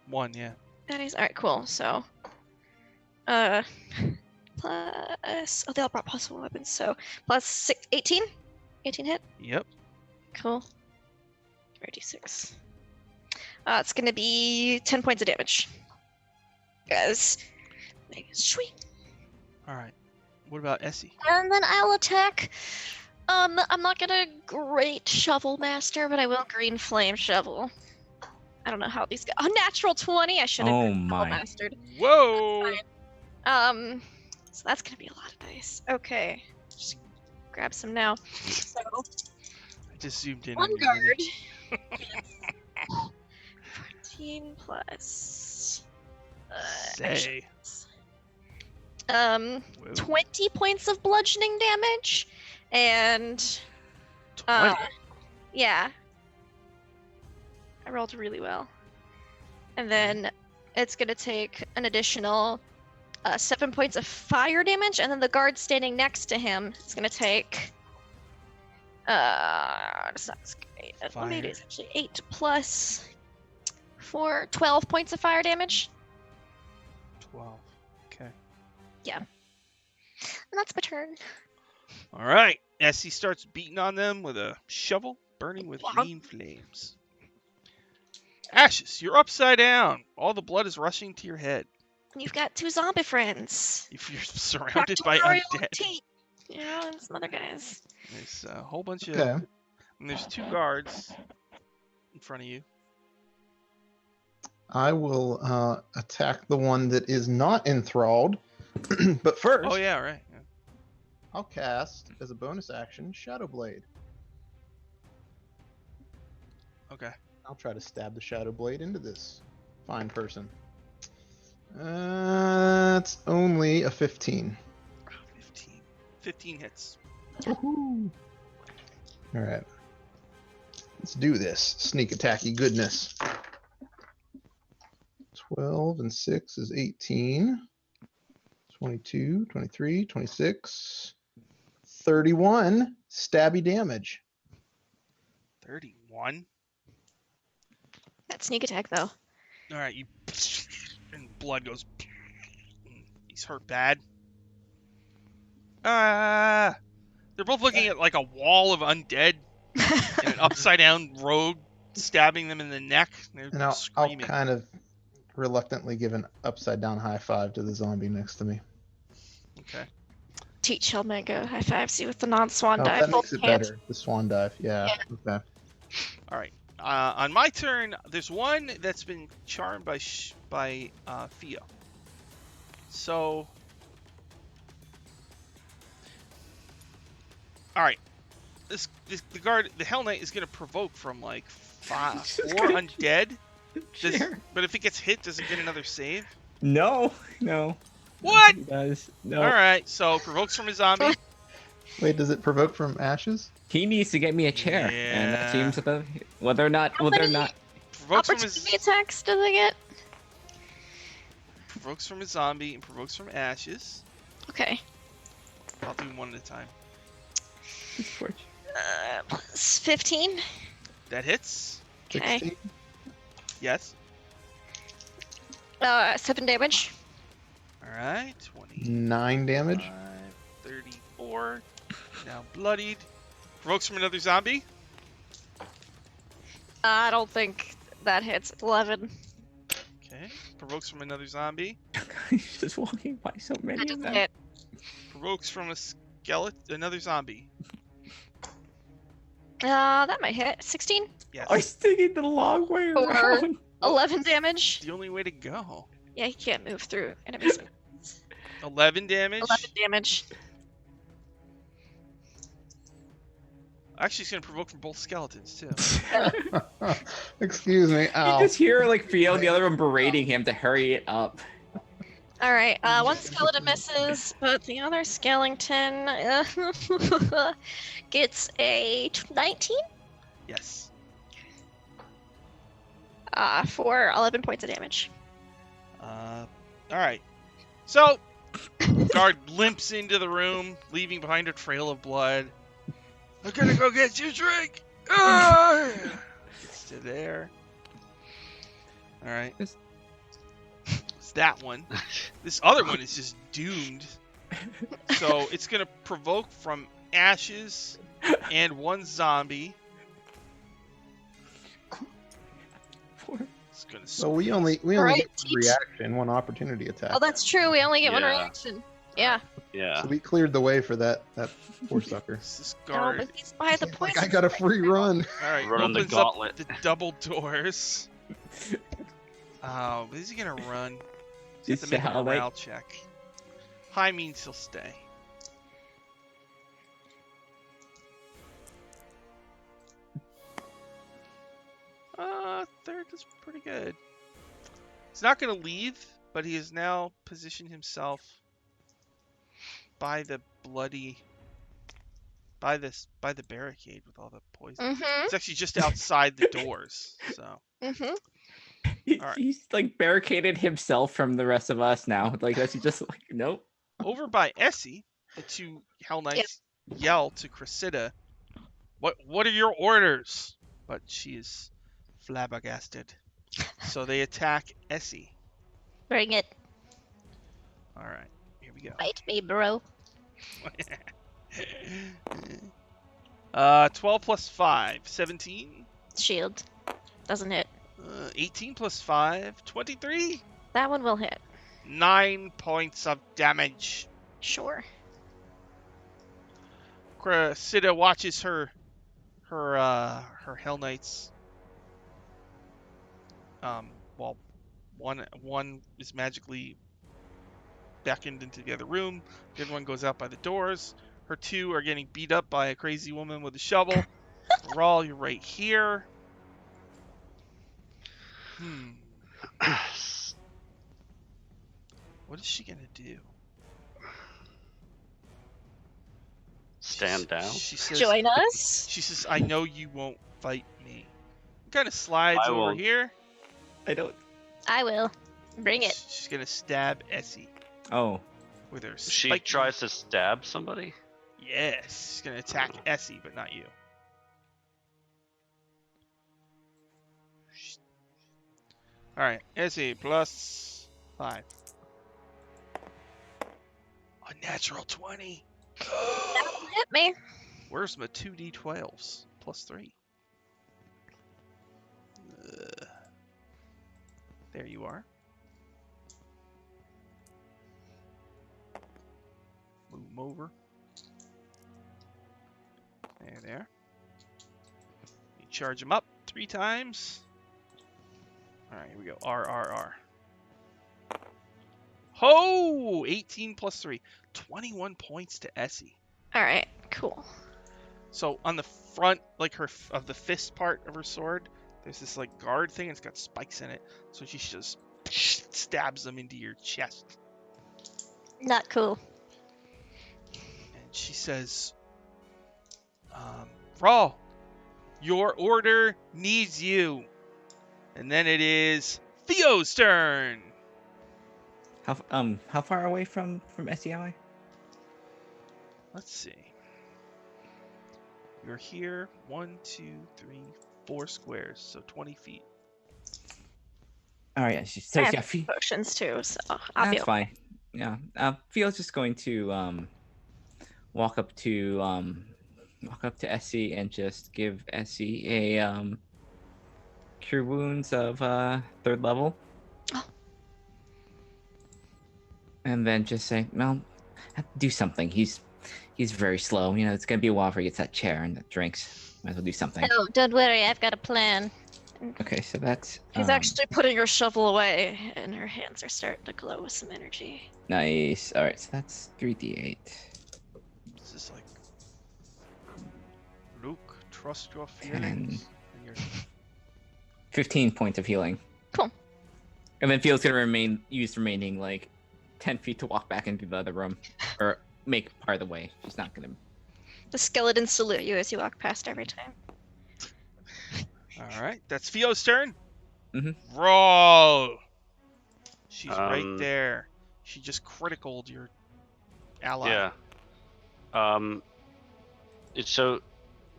1, yeah. All right. Cool. So, plus. Oh, they all brought plus 1 weapons. So plus 6, 18. 18 hit. Yep. Cool. 36. It's gonna be 10 points of damage. Guys. Sweet. All right. What about Essie? And then I'll attack. I'm not gonna Great Shovel Master, but I will Green Flame Shovel. I don't know how these go. Oh, natural 20. I should have Oh Shovel my. Mastered. Whoa! So that's gonna be a lot of dice. Okay, just grab some now. So I just zoomed in one on your guard. mini. 14 plus. Say. Whoa. 20 points of bludgeoning damage, and 20. yeah, I rolled really well. And then it's gonna take an additional 7 points of fire damage, and then the guard standing next to him is gonna take it's not great. Let me do it's actually 8 plus 4, 12 points of fire damage. 12. Okay. And that's my turn. All right. As he starts beating on them with a shovel, burning with Wow. green flames. Ashes, you're upside down. All the blood is rushing to your head. You've got 2 zombie friends. If you're surrounded by Factorial undead, T. You know, and some other guys. there's a whole bunch Okay. of. And there's 2 guards in front of you. I will attack the one that is not enthralled. But first, Oh yeah, right. Yeah. I'll cast as a bonus action Shadow Blade. Okay. I'll try to stab the Shadow Blade into this fine person. It's only a 15. 15. 15 hits. Woohoo! All right. Let's do this. Sneak attacky goodness. 12 and 6 is 18. 22, 23, 26, 31 stabby damage. 31. That sneak attack, though. All right, you. And blood goes. He's hurt bad. They're both looking at like a wall of undead and an upside down rogue stabbing them in the neck. They're And I'll screaming. kind of reluctantly give an upside down high five to the zombie next to me. Okay. Teach Helmega high fives you with the non-swan Oh, dive. that makes Both it hands. better. The swan dive. Yeah. Okay. All right. On my turn, there's one that's been charmed by Fia. So. All right. The guard, the Hell Knight, is gonna provoke from like 4 undead. Sure. But if it gets hit, does it get another save? No. What? It does. No. All right. So provokes from a zombie. Wait, does it provoke from ashes? He needs to get me a chair, and that Yeah. seems whether or not Provokes from Opportunity his, attacks does it get? provokes from a zombie and provokes from ashes. Okay. I'll do one at a time. Plus 15. That hits. Okay. 16? Yes. 7 damage. All right. 20. 9 damage. 34. Now bloodied. Provokes from another zombie. I don't think that hits. 11. Okay. Provokes from another zombie. He's just walking by so many That of doesn't them. hit. Provokes from a skeleton, another zombie. That might hit. 16. Yes. I'm sticking the long way Or- around. 11 damage. The only way to go. Yeah, he can't move through enemies. 11 damage. 11 damage. Actually, he's gonna provoke from both skeletons too. Excuse me. You Ow. just hear like Theo and the other one berating him to hurry it up. Alright, one skeleton misses, but the other skeleton gets a 19 Yes. for 11 points of damage. All right. So, guard limps into the room, leaving behind a trail of blood. I'm gonna go get you a drink. Ah! Gets to there. All right. This- It's that one. This other one is just doomed. So it's gonna provoke from ashes and one zombie. It's gonna. So we only Alright, get one teach. reaction, one opportunity attack. Oh, that's true. We only get one Yeah. reaction. Yeah. Yeah. So we cleared the way for that poor sucker. This No, guard. but he's by the Like, poison. I got a free run. All right, Run on the opens up gauntlet. the double doors. Oh, is he gonna run? He's It's have to make a how they- morale check. High means he'll stay. Third is pretty good. He's not going to leave, but he has now positioned himself by the by the barricade with all the poison. Mm-hmm. It's actually just outside the doors. So Mm-hmm. All right. He's like barricaded himself from the rest of us now. Like that's just like nope. over by Essie, the two Hell Knights yell to Cressida, "What are your orders?" But she is flabbergasted. So they attack Essie. Bring it. All right, here we go. Fight me, bro. 12 plus 5, 17. Shield. Doesn't hit. 18 plus 5, 23. That one will hit. 9 points of damage. Sure. Cressida watches her Hell Knights. While one is magically beckoned into the other room, the other one goes out by the doors. Her two are getting beat up by a crazy woman with a shovel. Rawl, you're right here. What is she gonna do? Stand down. She says, Join us. She says, "I know you won't fight me." Kind of slides I over will- here. I don't. I will. Bring it. She's gonna stab Essie Oh, with her She spike. tries to stab somebody. Yes, she's gonna attack Essie, but not you. All right, Essie plus 5. A natural 20. Hit me. Where's my 2d12s? Plus 3. There you are. Move 'em over. There. You charge them up 3 times. All right, here we go. R. Ho! 18 plus 3. 21 points to Essie. All right. Cool. So on the front, like of the fist part of her sword, there's this like guard thing. It's got spikes in it. So she just stabs them into your chest. Not cool. And she says, Rawl, your order needs you. And then it is Theo's turn. how far away from SEI? Let's see. You're here 1, 2, 3, 4 squares, so 20 feet. All right, yeah, she's I have yeah, Fee- potions too, so I'll be that's fine. Yeah, Fio's just going to walk up to Essie and just give Essie a cure wounds of 3rd level. Oh. And then just say, well, do something. He's very slow. You know, it's gonna be a while before he gets that chair and the drinks. Might as well do something. Oh, don't worry, I've got a plan. Okay, so that's She's actually putting her shovel away, and her hands are starting to glow with some energy. nice. All right, so that's 3d8. This is like, Luke, trust your 10. feelings. And you're 15 points of healing. Cool. And then Fio's gonna use remaining like 10 feet to walk back into the other room, or make part of the way. She's not gonna. The skeletons salute you as you walk past every time. all right. That's Theo's turn. Mhm. Roll. She's right there. She just criticaled your ally. Yeah. It's so If you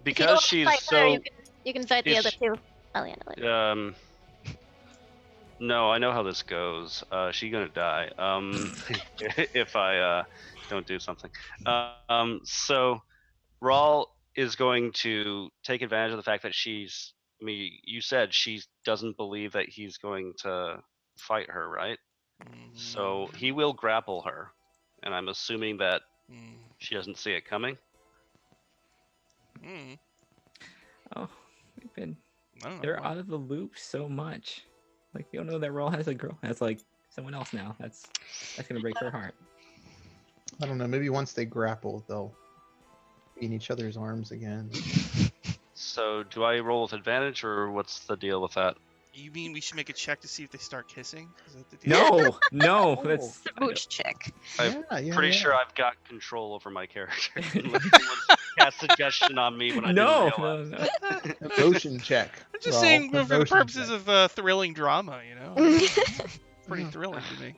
because don't she's fight her, so. you can fight the if other sh- two. I'll handle it. No, I know how this goes. She's gonna die. If I don't do something. So Rawl is going to take advantage of the fact that she's. I mean, you said she doesn't believe that he's going to fight her, right? So he will grapple her, and I'm assuming that she doesn't see it coming. Oh, we've been. I don't know. They're out of the loop so much. Like you don't know that Roll has a girl has like someone else now. That's gonna break her heart. I don't know. Maybe once they grapple, they'll be in each other's arms again. So do I roll with advantage, or what's the deal with that? You mean we should make a check to see if they start kissing? Is that the deal? No, no, Oh. that's Smooch check. I'm Yeah, Pretty sure I've got control over my character. Unless someone's cast suggestion on me when I no, didn't no, realize. no. Emotion check. I'm just Rawl, saying for the emotion purposes check. of thrilling drama, you know? Pretty Yeah. thrilling to me.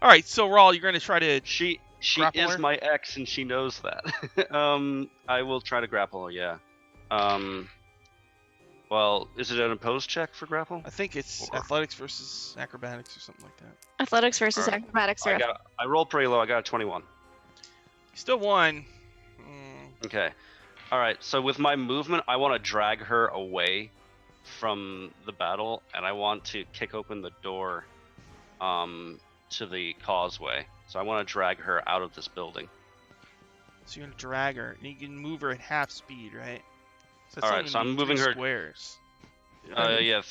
All right, so Rawl, you're going to try to... She Grapple is her? my ex, and she knows that. I will try to grapple. Yeah. Well, is it an opposed check for grapple? I think it's Or- athletics versus acrobatics or something like that. Athletics versus Alright. acrobatics. I rolled pretty low. I got a 21. You still won. Okay. All right. So with my movement, I want to drag her away from the battle, and I want to kick open the door to the causeway. So I want to drag her out of this building. So you're going to drag her. And you can move her at half speed, right? So All right, only so I'm three moving her- Squares. Yeah,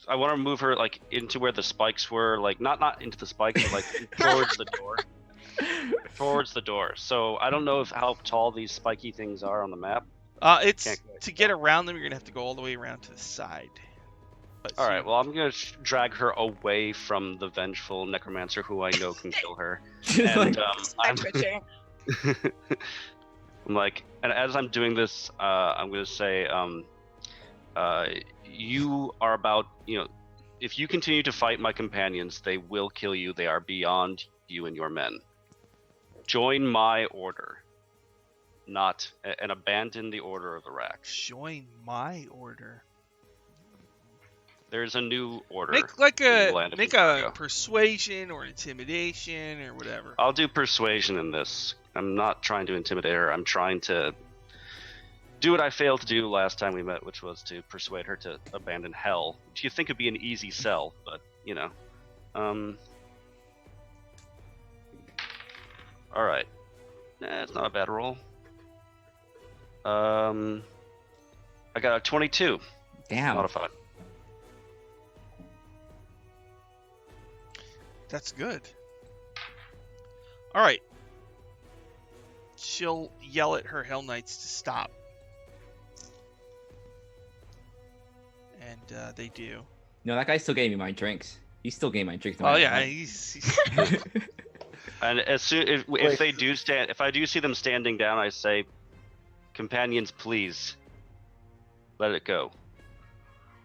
I want to move her like into where the spikes were, like not into the spikes, but like towards the door. Towards the door. So I don't know how tall these spiky things are on the map. It's Can't quite to get tell. around them. You're gonna have to go all the way around to the side. But All so right, well I'm gonna drag her away from the vengeful necromancer who I know can kill her. Just And like, I'm I'm like, and as I'm doing this, I'm gonna say, you are about, if you continue to fight my companions, they will kill you. They are beyond you and your men. Join my order, and abandon the order of the Rack. join my order. There's a new order. Make like in the land of a Kintargo. persuasion or intimidation or whatever. I'll do persuasion in this. I'm not trying to intimidate her. I'm trying to do what I failed to do last time we met, which was to persuade her to abandon hell, which you think would be an easy sell, but all right. It's not a bad roll. I got a 22 damn. modified. That's good. All right. She'll yell at her Hell Knights to stop. And they do. No, that guy still gave me my drinks. He still gave me my drinks. no Oh matter yeah, what. he's And as soon if Wait. they do stand, if I do see them standing down, I say, "Companions, please, let it go."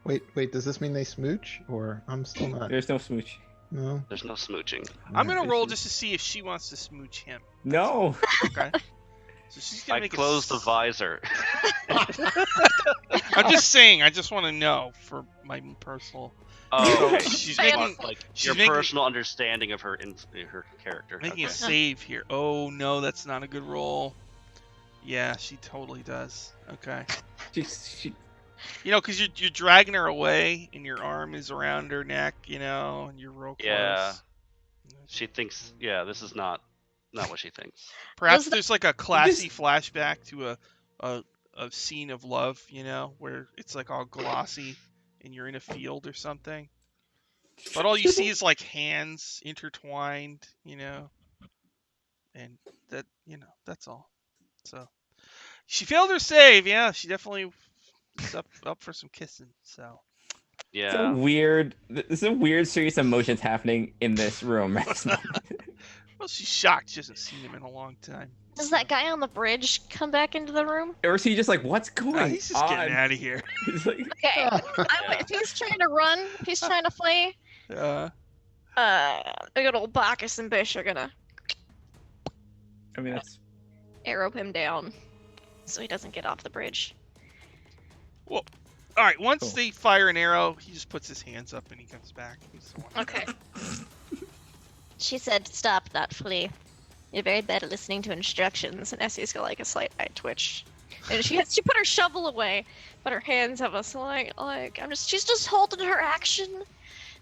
Wait. Does this mean they smooch, or I'm still not? There's no smooch. No. There's no smooching. I'm gonna Alright. roll just to see if she wants to smooch him. No. Okay. So she's gonna I make close the visor. I'm just saying. I just want to know for my personal. Oh, okay. She's I making like she's your making- personal understanding of her her character. making a Okay. save here. Oh no, that's not a good roll. Yeah, she totally does. Okay. she, Because you're dragging her away, and your arm is around her neck, and you're real close. Yeah. She thinks, this is not what she thinks. Perhaps Does there's like a classy flashback to a scene of love, where it's like all glossy, and you're in a field or something. But all you see is like hands intertwined, and that, that's all. So she failed her save. Yeah, she definitely is up for some kissing. So There's Yeah. there's a weird series of emotions happening in this room right now. well, she's shocked. She hasn't seen him in a long time. Does that guy on the bridge come back into the room? Or is he just like, what's going He's just on? getting out of here. He's like, Okay. If he's trying to run, if he's trying to flee, good old Bacchus and Bish are gonna I mean, that's arrow him down so he doesn't get off the bridge. All right. Once Cool. they fire an arrow, he just puts his hands up and he comes back. He's the one. Okay. She said, "Stop, not flee. You're very bad at listening to instructions." And Essie's got like a slight eye twitch, and she put her shovel away, but her hands have a slight she's just holding her action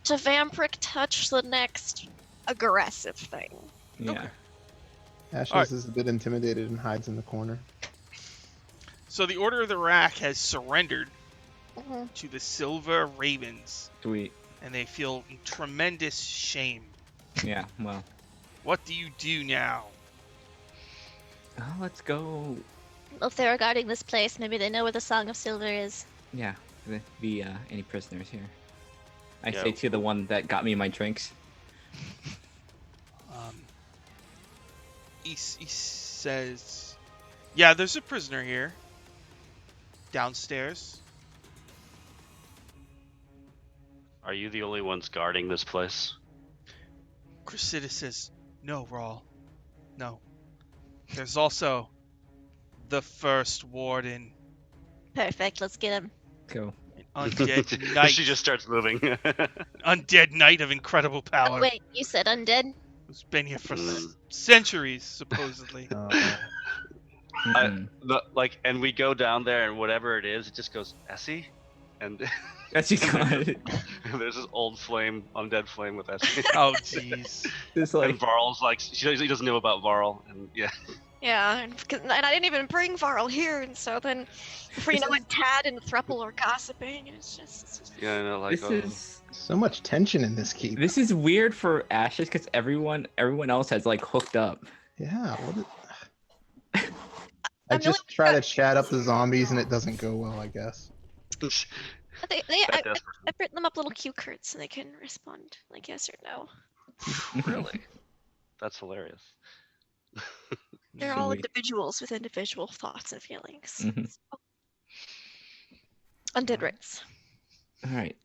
to vampiric touch the next aggressive thing. yeah. Okay. Ashes Alright. is a bit intimidated and hides in the corner. So the Order of the Rack has surrendered Mhm. to the Silver Ravens, Sweet. and they feel tremendous shame. Yeah. Well, What do you do now? Oh, let's go. Well, if they're guarding this place, maybe they know where the Song of Silver is. Yeah, there be any prisoners here. I Yeah. say to the one that got me my drinks. He says, "Yeah, there's a prisoner here. Downstairs." Are you the only ones guarding this place? Cressida says, "No, Rawl. No. There's also the first warden, Perfect, let's get him. Go. an undead knight. She just starts moving. Undead knight of incredible power. Oh, wait, you said undead? Who's been here for Mm. centuries, supposedly." And we go down there, and whatever it is, it just goes Essie, and That's you got it. there's this old flame, undead flame with Essie. Oh, jeez. It's And like Varl's like, he doesn't know about Varl, and yeah. Yeah, and I didn't even bring Varl here, and so then, before you know it, Tad and Thruple are gossiping, and it's just... Yeah, I know, like, this is So much tension in this keep. this is weird for Ashes because everyone else has like hooked up. Yeah. What I I'm just really- try to chat up the zombies and it doesn't go well, I guess. I've written them up little cue cards so they can respond, like yes or no. Really? That's hilarious. They're all Sweet. individuals with individual thoughts and feelings. Mhm. So- Undead rights. All right.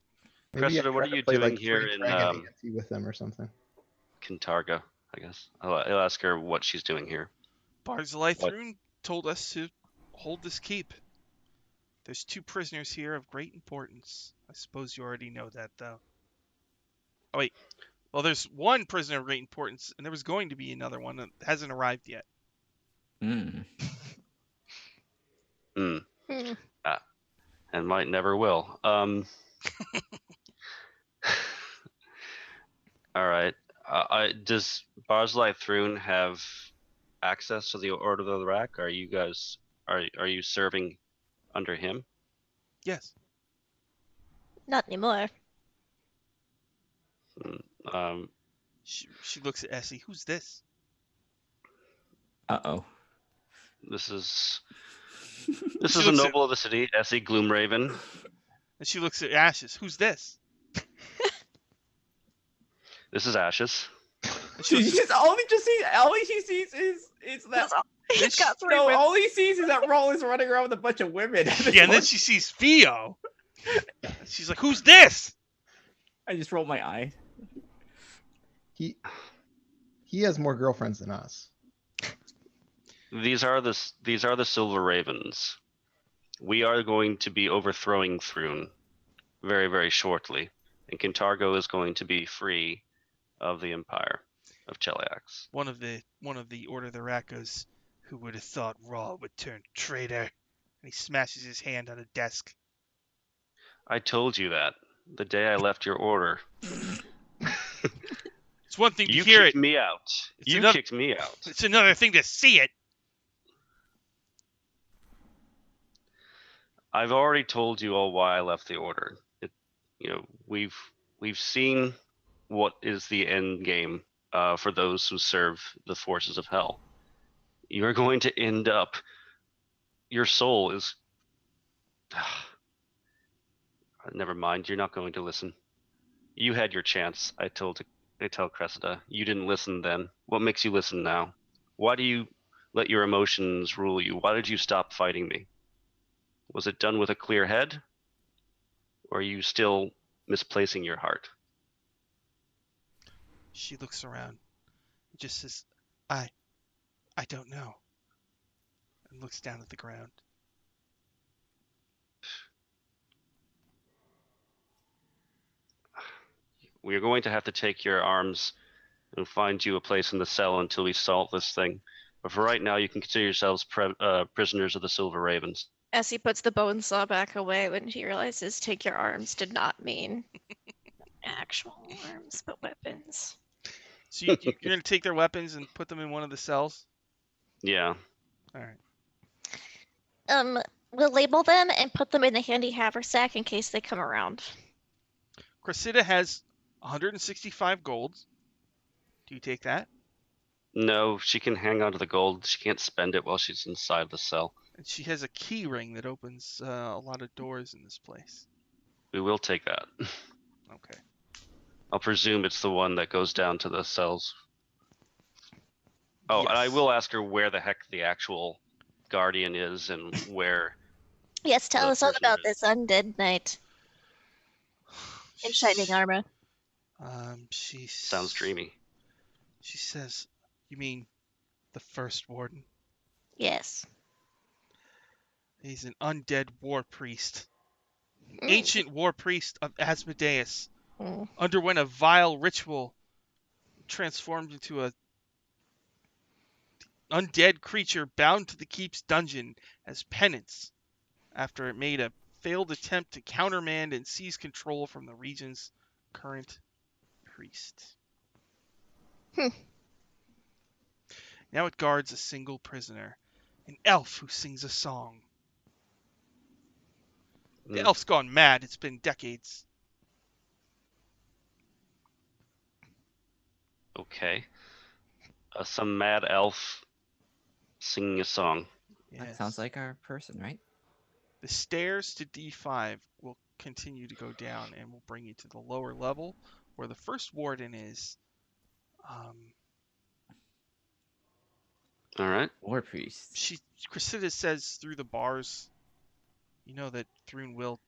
Maybe I Cressida, what try are to you play, doing like, here Trade in Dragon Ante with them or something. Kintargo, I guess? I'll ask her what she's doing here. Barzillai What? Thrun told us to hold this keep. There's 2 prisoners here of great importance. I suppose you already know that, though. Oh, wait. Well, there's 1 prisoner of great importance, and there was going to be another one that hasn't arrived yet. Mm. Hmm. Hmm. And might never will. All right. Does Barzillai Thrun have access to the Order of the Rack? Are you guys are you serving under him? Yes. Not anymore. Um, She looks at Essie. Who's this? Uh-oh. this is She a looks at- noble of the city, Essie Gloomraven. And she looks at Ashes. Who's this? This is Ashes. And she She looks just all he sees is that. He's got 3 No, women. all he sees is that Roll is running around with a bunch of women. yeah, and then she sees Theo. She's like, "Who's this?" I just rolled my eye. He has more girlfriends than us. These are the Silver Ravens. We are going to be overthrowing Thrun very, very shortly, and Kintargo is going to be free of the Empire of Cheliax. One of the Order of the Rat goes, "Who would have thought Raw would turn traitor?" And he smashes his hand on a desk. I told you that the day I left your order. It's one thing to You hear kicked it. me out. It's You enough- kicked me out. It's another thing to see it. I've already told you all why I left the order. We've seen what is the end game for those who serve the forces of hell. You're going to end up. Your soul is. Never mind. You're not going to listen. You had your chance. I tell Cressida. You didn't listen then. What makes you listen now? Why do you let your emotions rule you? Why did you stop fighting me? Was it done with a clear head? Or are you still misplacing your heart? She looks around and just says, I don't know. And looks down at the ground. We are going to have to take your arms and find you a place in the cell until we solve this thing. But for right now, you can consider yourselves prisoners of the Silver Ravens. Essie puts the bone saw back away when she realizes take your arms did not mean actual arms, but weapons. So you're going to take their weapons and put them in one of the cells? Yeah. All right. We'll label them and put them in the handy haversack in case they come around. Cressida has 165 gold. Do you take that? No, she can hang on to the gold. She can't spend it while she's inside the cell. And she has a key ring that opens a lot of doors in this place. We will take that. Okay. I'll presume it's the one that goes down to the cells. Oh, and I Yes. will ask her where the heck the actual guardian is and where. Yes, tell The us all prisoner about is. this undead knight in shining armor. Sounds dreamy. She says, "You mean the first warden? Yes. He's an undead war priest, an Mm. ancient war priest of Asmodeus. Mm. Underwent a vile ritual, transformed into a undead creature bound to the keep's dungeon as penance after it made a failed attempt to countermand and seize control from the region's current priest. Hmm. Now it guards a single prisoner, an elf who sings a song. The Mm, elf's gone mad. It's been decades. okay. Some mad elf singing a song. That sounds Yes. like our person, right? The stairs to D5 will continue to go down and will bring you to the lower level where the first warden is. All right. War priest. Cressida says through the bars, you know that Thrune will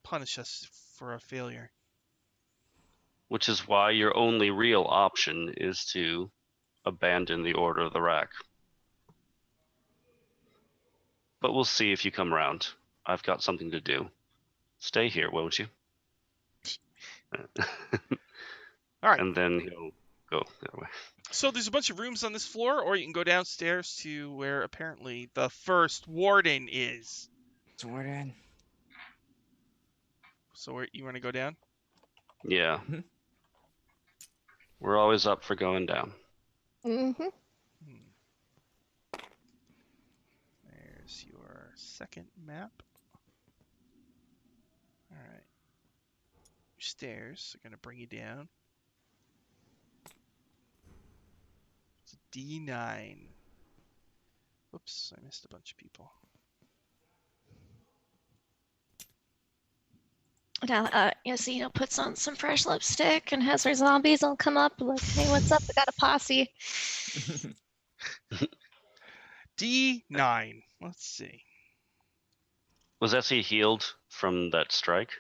punish us for a failure. Which is why your only real option is to abandon the Order of the Rack. But we'll see if you come around. I've got something to do. Stay here, won't you? All right. And then he'll go that way. So there's a bunch of rooms on this floor, or you can go downstairs to where apparently the first warden is. Jordan. So where you want to go down? Yeah. Mhm. We're always up for going down. Mm-hmm. There's your second map. All right. Your stairs are going to bring you down. It's D9. Whoops, I missed a bunch of people. Now, Yosino puts on some fresh lipstick and has her zombies all come up like, hey, what's up? We got a posse. D9. Let's see. Was Essie healed from that strike?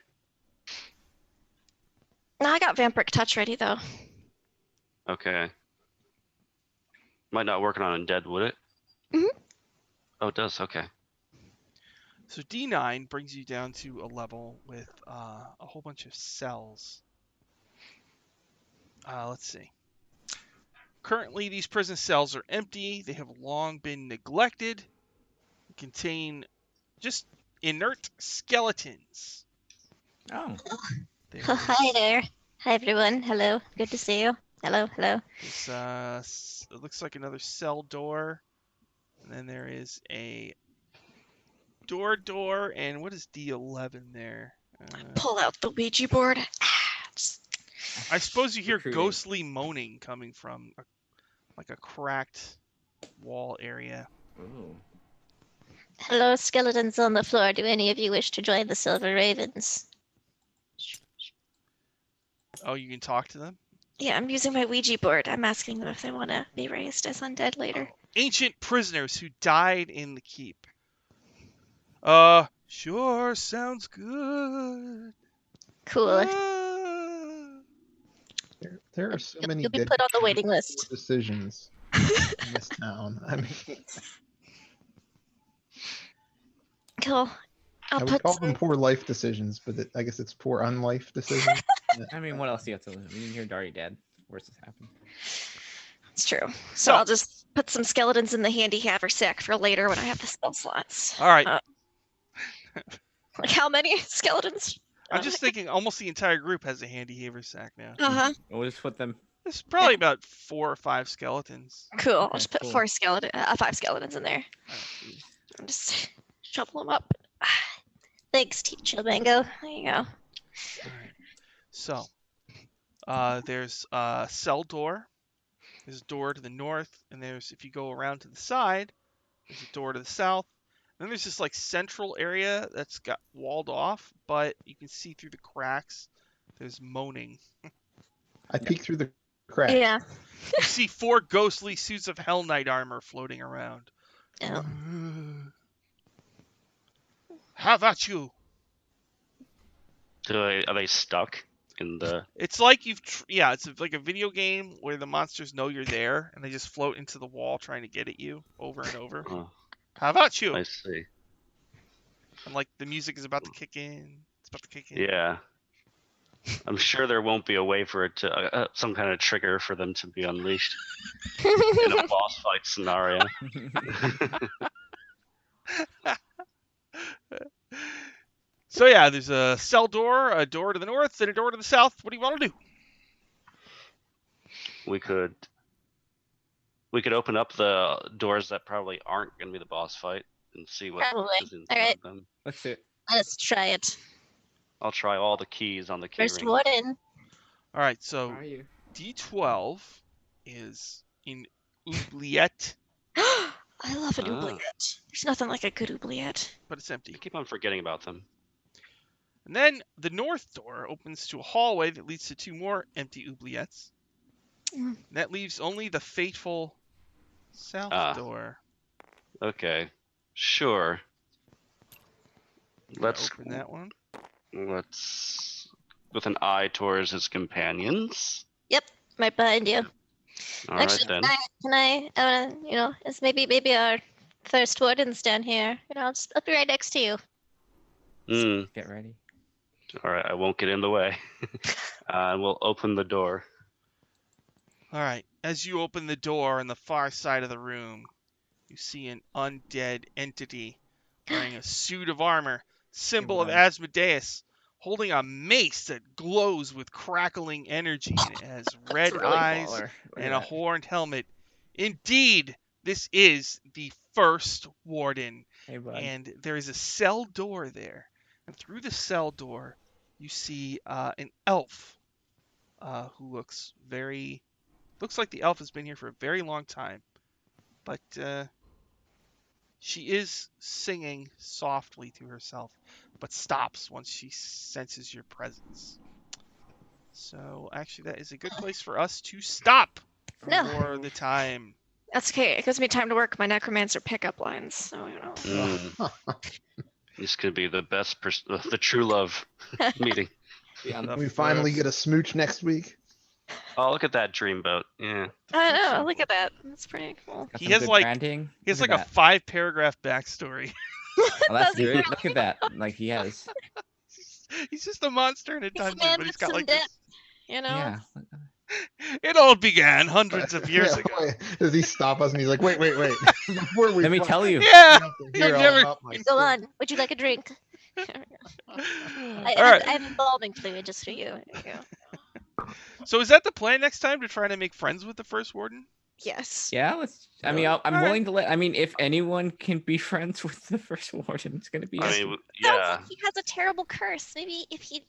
No, I got Vampiric Touch ready, though. Okay. Might not work on undead, would it? Mhm. Oh, it does. Okay. So D9 brings you down to a level with a whole bunch of cells. Let's see. Currently, these prison cells are empty. They have long been neglected. They contain just inert skeletons. Oh. Oh, hi there. Hi, everyone. Hello. Good to see you. Hello, hello. It looks like another cell door. And then there is a door, and what is D11 there? Pull out the Ouija board. I suppose you hear Recruiting. ghostly moaning coming from like a cracked wall area. Ooh. Hello, skeletons on the floor. Do any of you wish to join the Silver Ravens? Oh, you can talk to them? Yeah, I'm using my Ouija board. I'm asking them if they want to be raised as undead later. Ancient prisoners who died in the keep. Sure, sounds good. Cool. There are so many You'll be dead put on the poor waiting list. decisions in this town. I mean, Cool. I I'll would put call some... them poor life decisions, but I guess it's poor unlife decisions. I mean, what else do you have to live? We didn't hear Dari dead. Worst has happened. It's true. So- So I'll just put some skeletons in the handicapper sack for later when I have the spell slots. All right. Like how many skeletons? I'm just thinking almost the entire group has a handy haversack now. Uh-huh. We'll just put them. There's probably about 4 or 5 skeletons. Cool. I'll Okay, just put cool. 5 skeletons in there. Jeez. And just shuffle them up. Thanks, Teacher Mango. There you go. All right. So, there's a cell door There's a door to the north, and if you go around to the side, there's a door to the south. Then there's this like central area that's got walled off, but you can see through the cracks. There's moaning. I peek through the cracks. Yeah. You see 4 ghostly suits of Hell Knight armor floating around. Oh. How about you? Are they stuck in the? It's like it's like a video game where the monsters know you're there and they just float into the wall trying to get at you over and over. Oh, How about you? I see. And like the music is about to kick in. It's about to kick in. Yeah. I'm sure there won't be a way for it to some kind of trigger for them to be unleashed in a boss fight scenario. So yeah, there's a cell door, a door to the north, and a door to the south. What do you want to do? We could open up the doors that probably aren't going to be the boss fight and see what Probably. is inside Alright. them. Let's do it. Let's try it. I'll try all the keys on the key First ring. warden. All right, How so are you? D12 is in oubliette, I love an Ah. oubliette. There's nothing like a good oubliette. but it's I empty. keep on forgetting about them. And then the north door opens to a hallway that leads to 2 more empty oubliettes. Mm. And that leaves only the fateful south Ah. door. Okay, sure. Let's Open that one. with an eye towards his companions. Right behind you. All right Actually, then. can I, it's maybe our first warden's down here. I'll be right next to you. Get ready. All right, I won't get in the way. We'll open the door. All right. As you open the door on the far side of the room, you see an undead entity wearing a suit of armor, symbol of wow. Asmodeus, holding a mace that glows with crackling energy, and it has red That's really eyes baller. Look at and a that. horned helmet. Indeed, this is the first warden, Hey, bud. and there is a cell door there. And through the cell door, you see an elf who looks like the elf has been here for a very long time, but she is singing softly to herself, but stops once she senses your presence. So actually, that is a good place for us to stop No. for the time. That's okay. It gives me time to work my necromancer pickup lines. So This could be the best, the true love meeting. Yeah, The we finally first- get a smooch next week. Oh, look at that dreamboat. Yeah. I know. Look at that. That's pretty cool. got He some has good like- branding. He has Look like at a 5-paragraph backstory. that. Oh, that's That's good. really Look at that. Like he has. He's just a monster in a He's a dungeon, man but he's with got some like depth. this. Yeah. It all began hundreds of years Yeah, ago. wait, does he stop us and he's like, wait. Before we Let me fuck, tell you. Yeah. you have to hear I've all never- about my Go story." on. Would you like a drink? All I right. have embalming fluid just for you. There you go. So is that the plan next time, to try to make friends with the first warden? Yes. Yeah, let's. I mean, I'm Alright. willing to let. I mean, if anyone can be friends with the first warden, it's gonna be. I us. mean, Sounds yeah. like he has a terrible curse. Maybe if he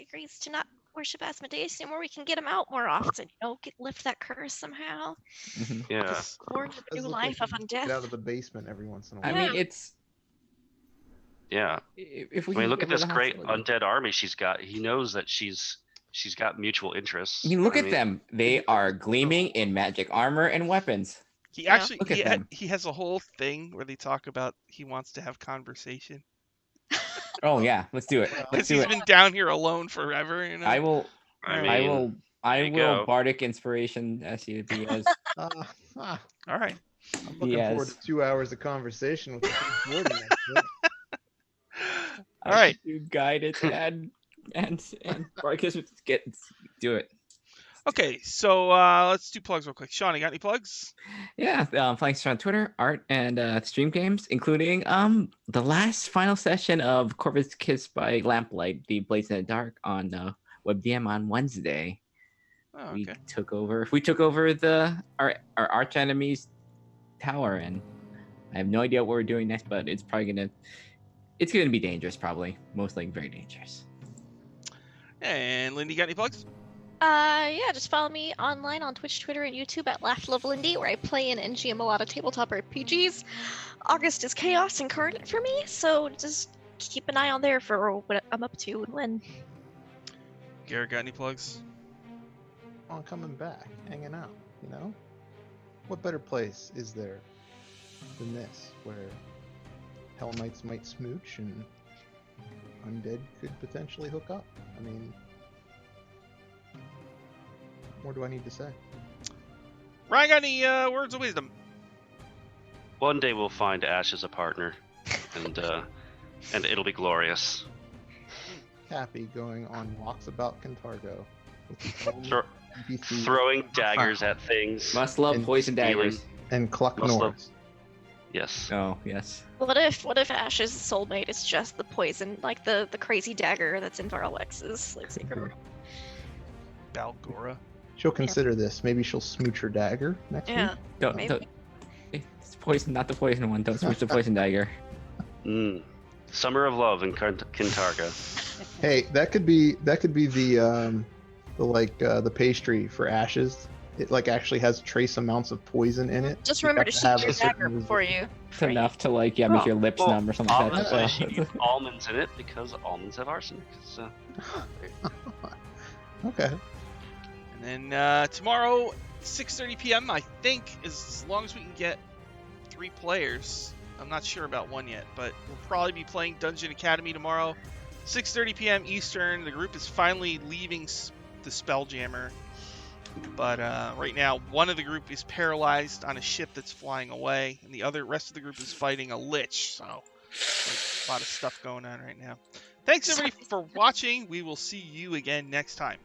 agrees to not worship Asmodeus anymore, we can get him out more often. Lift that curse somehow. Mhm. Yeah. Born with a Does new look like life of he Get out undeath. of the basement every once in a I while. mean, it's. Yeah. If I we mean, can look get at this rid of great hostility. undead army she's got. He knows that she's got mutual interests. I mean, look I at mean, them. They are gleaming in magic armor and weapons. He Yeah. actually Look at them. he has a whole thing where they talk about he wants to have conversation Oh yeah, let's do it. Well, because Let's do he's it. been down here alone forever. I will. I I mean, will. I there you will go. bardic inspiration SUB as Ah, All right. I'm looking forward Yes. to 2 hours of conversation with the first warden next week. All right. You guide it and bardic do it. Okay. So let's do plugs real quick. Sean, you got any plugs? Yeah, playing on Twitter, art, and stream games, including the last final session of Corvus Kiss by Lamplight, the Blades in the Dark on WebDM on Wednesday. Oh, We okay. took over our arch enemy's tower, and I have no idea what we're doing next, but it's gonna be dangerous, probably, most likely very dangerous. And Lindy, got any plugs? Yeah, just follow me online on Twitch, Twitter, and YouTube at LaughLevelIndie, where I play and NGM a lot of tabletop RPGs. August is chaos incarnate for me, so just keep an eye on there for what I'm up to and when. Garrett, got any plugs? On coming back, hanging out, you know? What better place is there than this, where Hell Knights might smooch and undead could potentially hook up? I mean, what more do I need to say? Ryan, got any words of wisdom? One day we'll find Ash as a partner, and it'll be glorious. Cappy going on walks about Kintargo with his own Thro- NPC Throwing daggers at things. Must love And poison daggers. and Cluck Must love- Nords. Yes. Oh yes. What if Ash's soulmate is just the poison, like the crazy dagger that's in Varlex's lightsaber? Balgora. She'll consider this. Maybe she'll smooch her dagger next Yeah, week. Don't, maybe. don't, it's poison, not the poison one. Don't switch the poison dagger. Summer of Love in Kintargo. Hey, that could be the pastry for ashes. It like actually has trace amounts of poison in it. Just You remember have to have shoot your a certain dagger before you. It's enough to like make your lips Well, numb or something like that. Almonds, she used almonds in it because almonds have arsenic. So. Okay. And then tomorrow, 6:30 p.m. I think, as long as we can get 3 players. I'm not sure about one yet, but we'll probably be playing Dungeon Academy tomorrow, 6:30 p.m. Eastern. The group is finally leaving the Spelljammer, but right now one of the group is paralyzed on a ship that's flying away, and the rest of the group is fighting a lich. So like, a lot of stuff going on right now. Thanks everybody for watching. We will see you again next time.